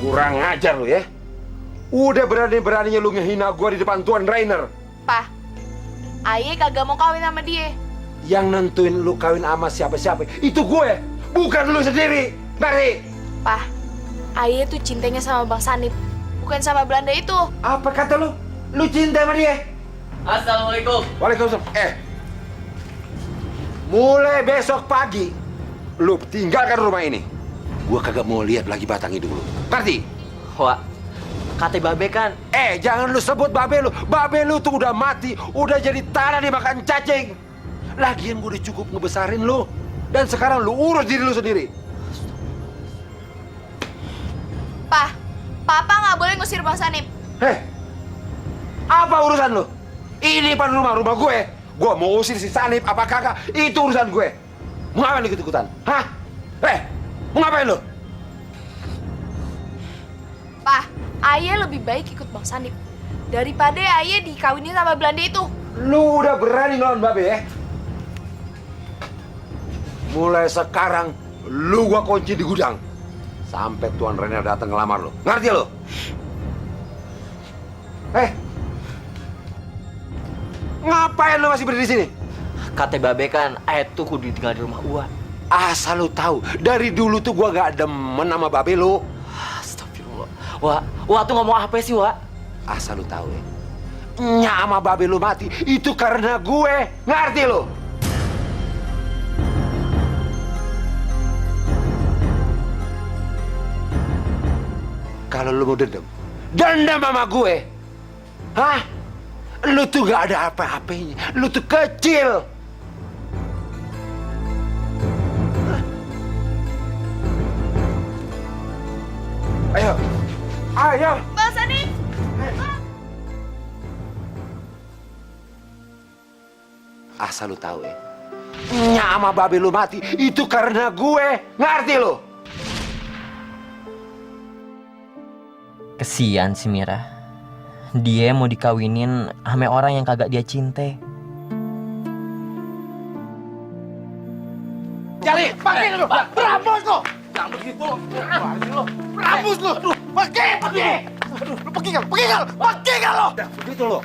Kurang ajar lu ya. Udah berani-beraninya lu ngehina gua di depan Tuan Rainer. Pak, Aye kagak mau kawin sama dia. Yang nentuin lu kawin sama siapa-siapa itu gue, bukan lu sendiri. Ngerti? Pak, Aye tuh cintanya sama Bang Sanip, bukan sama Belanda itu. Apa kata lu? Lu cinta sama dia? Assalamualaikum. Waalaikumsalam. Mulai besok pagi lu tinggalkan rumah ini. Gua kagak mau lihat lagi batang hidung lu. Ngerti? Wah, kata babe kan. Jangan lu sebut babe lu. Babe lu tuh udah mati, udah jadi tanah dimakan cacing. Lagian gua udah cukup ngebesarin lu. Dan sekarang lu urus diri lu sendiri. Pak, Papa nggak boleh ngusir Bang Sanip. Apa urusan lu? Ini pan rumah gue. Gua mau usir si Sanip apa kagak, itu urusan gue. Mau ngapain ikut-ikutan? Hah? Mau ngapain lu? Pak, Aye lebih baik ikut Bang Sanip daripada Aye dikawinin sama Belanda itu. Lu udah berani ngelawan babe ya? Mulai sekarang lu gua kunci di gudang sampai Tuan Rainer datang ngelamar lu. Ngerti lu? Ngapain lu masih berdiri di sini? Kata babe kan, ayat tuh kudu tinggal di rumah Ua. Asal lu tahu, dari dulu tuh gua gak demen sama babe lu. Astagfirullah. Wah tuh ngomong apa sih, Wak? Asal lu tahu ya, nya sama babe lu mati itu karena gue. Ngerti lu? Kalau lu mau dendam sama gue. Hah? Lu tuh gak ada apa-apanya. Lu tuh kecil. Ayo. Bang Sanip. Asal lu tahu ya, nya sama babe lu mati itu karena gue. Ngerti lu? Kesian si Mira. Dia mau dikawinin sama orang yang kagak dia cinte. Jali, pakai lu, berambus lu. Jangan begitu, berambus lu. Pakai. Aduh, lu pergi nggak lo? Begitu lo.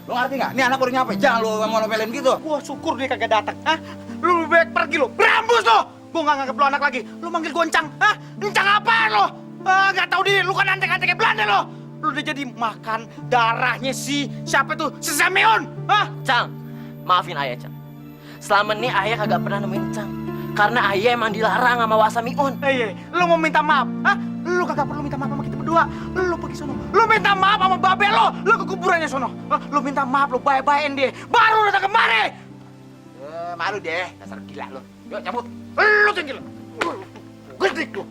Lo ngerti nggak? Ini anak baru nyampe, jangan lo mau nopelin gitu. Wah, syukur dia kagak datang. Hah? Lu lebih baik pergi lo, berambus lo. Gua nggak nganggap lo anak lagi. Lu manggil gua encang, hah? Encang apaan lo? Nggak tahu diri, lu kan antek-anteknya Belanda lo. Lu udah jadi makan darahnya siapa tuh? Si Simeon, hah? Cang, maafin ayah, Cang. Selama ini ayah kagak pernah nemuin Cang. Karena ayah emang dilarang sama Wak Samiun. Lu mau minta maaf, hah? Lu kagak perlu minta maaf sama kita berdua. Lu pergi sono. Lu minta maaf sama babe lo. Lu ke kuburannya sono. Lu minta maaf, lu baik-baikin dia. Baru datang kemari. Malu deh, dasar gila lu. Yuk cabut. Lu tuh gila. Gedik lu.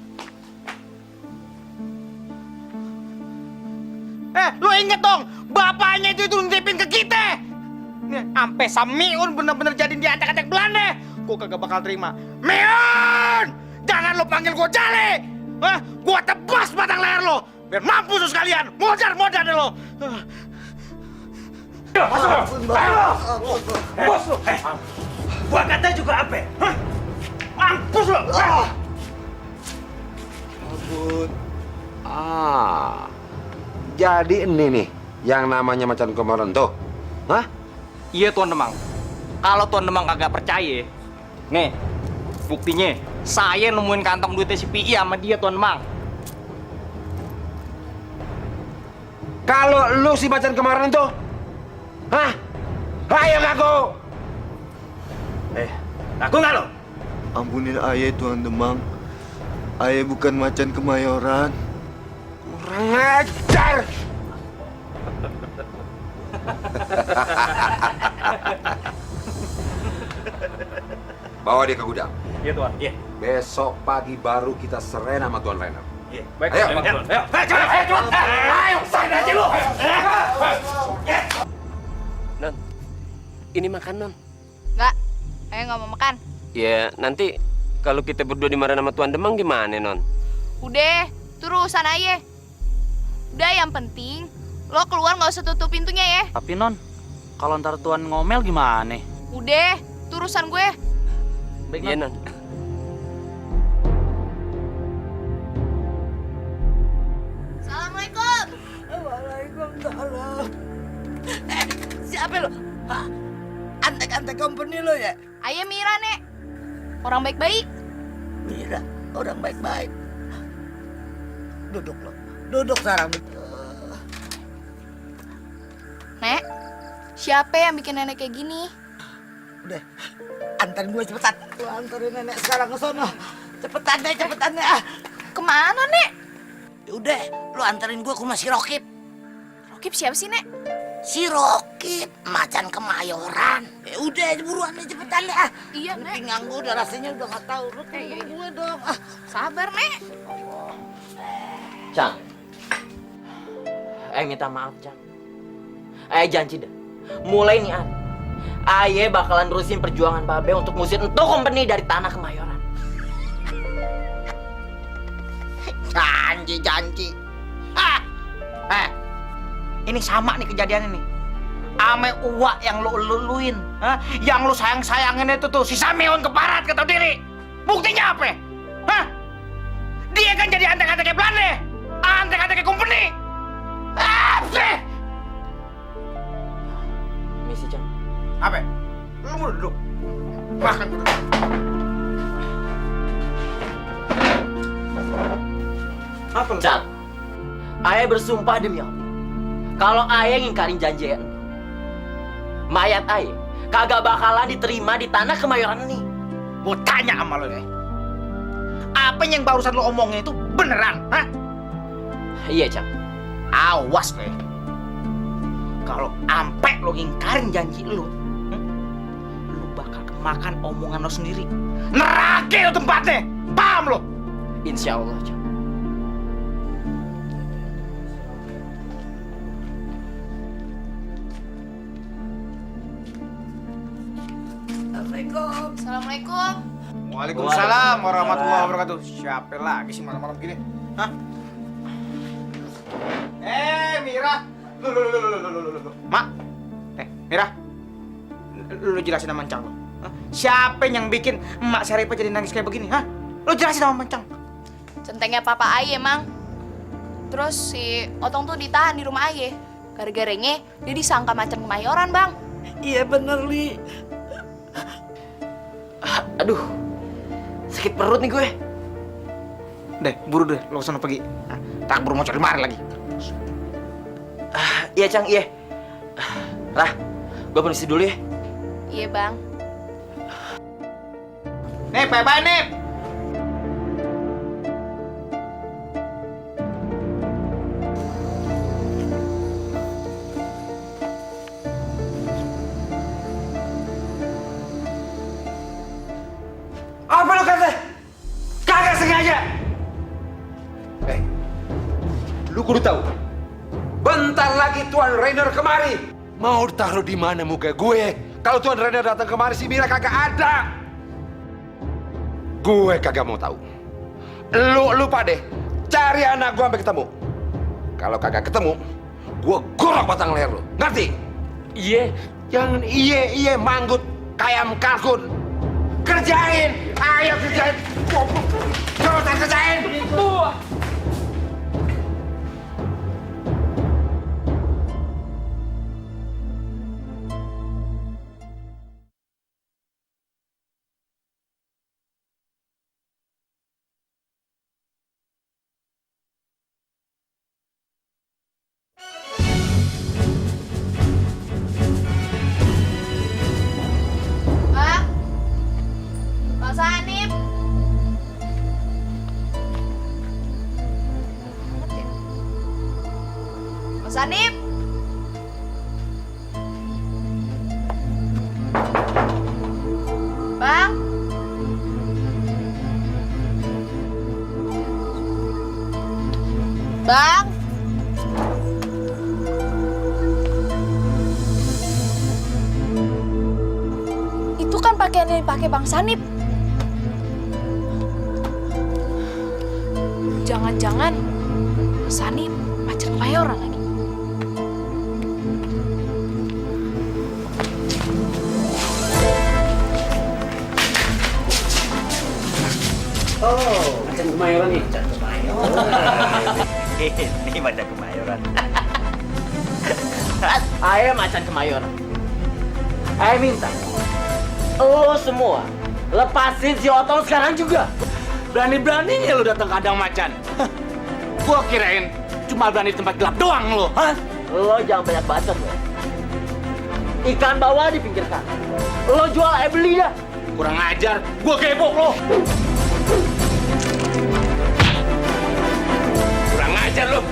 Lu inget dong, bapaknya itu nitipin ke kita. Nih, sampai Samiun bener-bener jadiin dia antek-antek Belanda. Gua kagak bakal terima. Miun! Jangan lo panggil gua Jali! Hah? Gua tebas batang leher lo! Biar mampus lo sekalian! Modar deh lo! Masuk lo! Ayo! Bos lo! Gua kata juga apa? Hah? Mampus lo! Ampun. Jadi ini nih yang namanya macan kemarin tuh. Hah? Iya Tuan Demang. Kalau Tuan Demang kagak percaya, nih buktinya. Saya nemuin kantong duitnya si Pi sama dia Tuan Demang. Kalau lu si macan kemarin tuh, hah? Ayo ngaku. Ngaku nggak lo? Ampunin ayah Tuan Demang. Ayah bukan macan kemayoran. Kurang ajar. Bawa dia ke gudang. Iya Tuan. Iya. Besok pagi baru kita serena sama Tuan Rainer. Baik, ayo, Bang Tuan. ayo, Ayo, sana aja lu. Non, ini makan non. Enggak, Ayah nggak mau makan. Ya, nanti kalau kita berdua dimarahin sama Tuan Demang gimana non? Udah, itu urusan Ayah. Udah, yang penting lo keluar nggak usah tutup pintunya ya. Tapi non, kalau ntar Tuan ngomel gimana? Udah, itu urusan gue. Baik, Iya non. Assalamualaikum. Waalaikumsalam. Siapa lo? Hah? Antek-antek company lo ya? Ayah Mira, Nek. Orang baik-baik. Mira, orang baik-baik. Duduk lo. Duduk sekarang. Nek, siapa yang bikin nenek kayak gini? Udah, antarin gue cepetan. Lo antarin nenek sekarang ke sono. Cepetan deh, cepetan deh. Kemana, Nek? Udah, lo antarin gue ke rumah si Rokib. Rokib siapa sih, Nek? Si Rokib, macan kemayoran. Udah, buruan deh, cepetan deh. Iya, Nek. Pinggang gue udah rasanya udah gak tahu. Lo tunggu gue dong. Sabar, Nek. Cang, minta maaf, Cang. Janji dah, mulai nih, Aye bakalan terusin perjuangan Babe untuk ngusir Entu Company dari tanah Kemayoran. Janji. Ini sama nih kejadian ini. Ame uak yang lu luluin, yang lu sayang-sayangin itu tuh si Sameon keparat kata diri. Buktinya apa? Hah? Dia kan jadi antek-anteknya Belanda, antek-anteknya company. Apa? Misi, Cang. Apa? Lu mau duduk? Makan dulu. Apa? Cang, Aye bersumpah demi Allah, kalau Aye ngingkarin janji Aye, mayat Aye kagak bakalan diterima di tanah Kemayoran ini. Gua tanya sama lo deh. Apa yang barusan lo omongin itu beneran? Hah? Iya, Cang. Awas deh. Kalau ampe lo ngingkarin janji lo bakal kemakan omongan lo sendiri. Neraka lo tempatnya. Paham lo? Insya Allah, Cang. Assalamualaikum. Assalamualaikum. Waalaikumsalam warahmatullahi wabarakatuh. Siapa lagi sih malam-malam gini? Hah? Mira. Lu. Mak. Mira. Lu jelasin sama Mancang lo. Siapa yang bikin Emak Syarifah jadi nangis kayak begini? Hah? Lu jelasin sama Mancang. Centengnya Papa Aye, Mang. Terus si Otong tuh ditahan di rumah Aye. Gara-garanya dia disangka macan Kemayoran, Bang. Iya bener, Li. Aduh, sakit perut nih gue. Deh, buru deh, lo sana pergi. Tak buru mau cari mari lagi. Iya, Cang, iya. Lah, gue permisi dulu ya. Iya, Bang. Nih, bye-bye, nih. Apa lu kata? Kagak sengaja. Lu kudu tahu. Bentar lagi Tuan Rainer kemari. Mau taruh di mana muka gue? Kalau Tuan Rainer datang kemari si Mira kagak ada. Gue kagak mau tahu. Lu lupa deh. Cari anak gue sampai ketemu. Kalau kagak ketemu, gue gorok batang leher lu. Ngerti? Iya. Jangan iye manggut kayak kalkun. Kerjain. Ayo kerjain. Coba kerjain. Begitu. Pak Sanip. Bang. Itu kan pakaian yang dipakai Bang Sanip. Jangan-jangan Sanip macan kemayoran lagi. Oh, macan kemayoran nih. Macan kemayoran. Ini macan kemayoran. Ayah macan kemayoran. Ayah minta lo semua lepasin si Otong sekarang juga. Berani-beraninya lu datang kandang macan. Gua kirain cuma berani tempat gelap doang lo. Hah? Lo jangan banyak bacot lo. Ikan bawal di pinggir sana. Lo jual beli dah. Kurang ajar, gua gebok lo. Kurang ajar lo.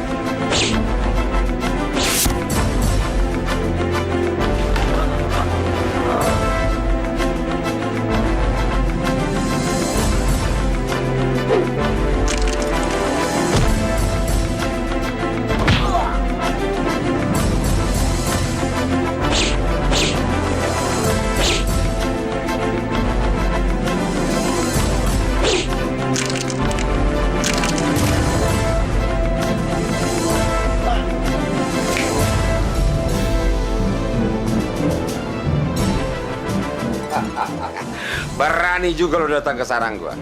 Berani juga lo datang ke sarang gua.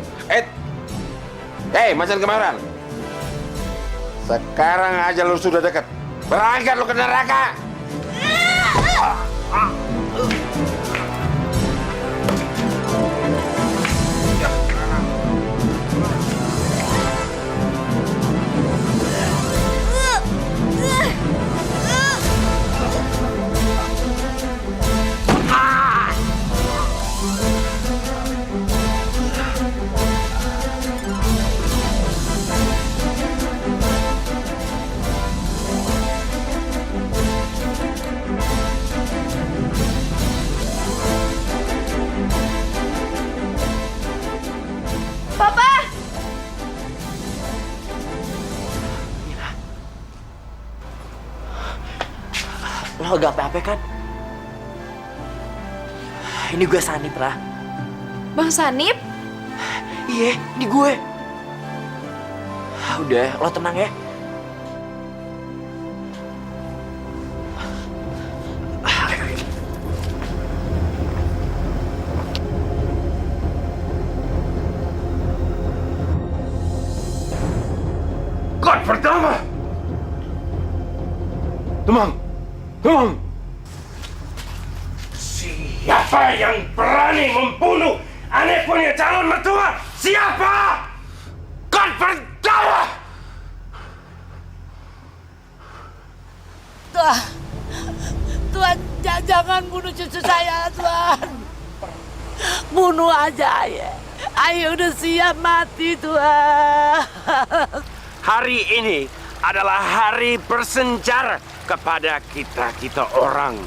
Macan kemayoran. Sekarang aja lo sudah dekat. Berangkat lo ke neraka. Papa! Lo gak apa-apa kan? Ini gue Sanip, Ra. Bang Sanip? Iya, ini gue. Udah, lo tenang ya. God pertama! Temang! Temang! Siapa yang berani membunuh anak punya calon mertua? Siapa? God pertama! Tuan, jangan bunuh cucu saya, Tuan. Bunuh aja, Ayah. Ayah udah siap mati, Tuan. Hari ini adalah hari bersejarah kepada kita orang.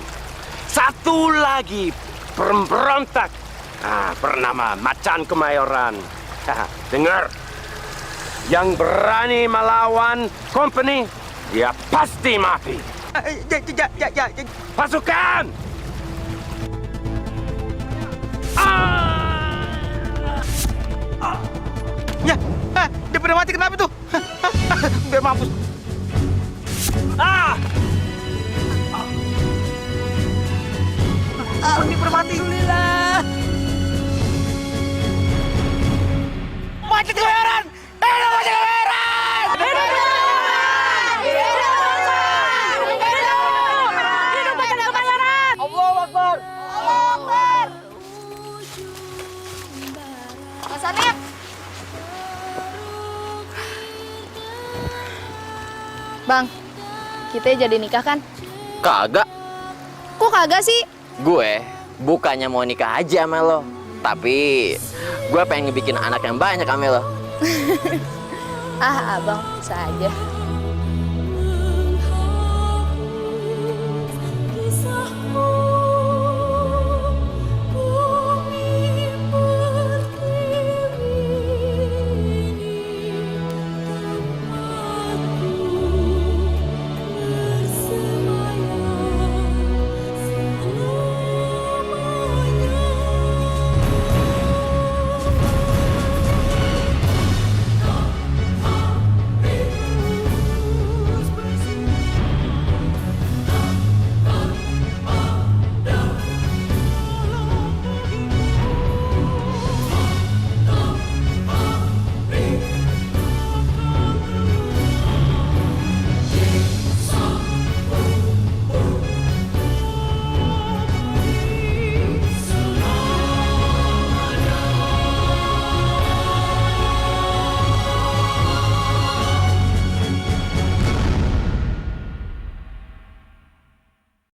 Satu lagi pemberontak bernama Macan Kemayoran. Dengar, yang berani melawan company, dia pasti mati. Pasukan! Dia pada mati kenapa tuh? Biar mampus. Ini pada mati. Alhamdulillah. Macan kemayoran! Hidup macan kemayoran! Hidup macan kemayoran! Allahu Akbar! Allahu Akbar! Mas Sanip! Bang, kita jadi nikah kan? Kagak. Kok kagak sih? Gue bukannya mau nikah aja sama lo. Tapi gue pengen ngebikin anak yang banyak sama lo. Abang bisa aja.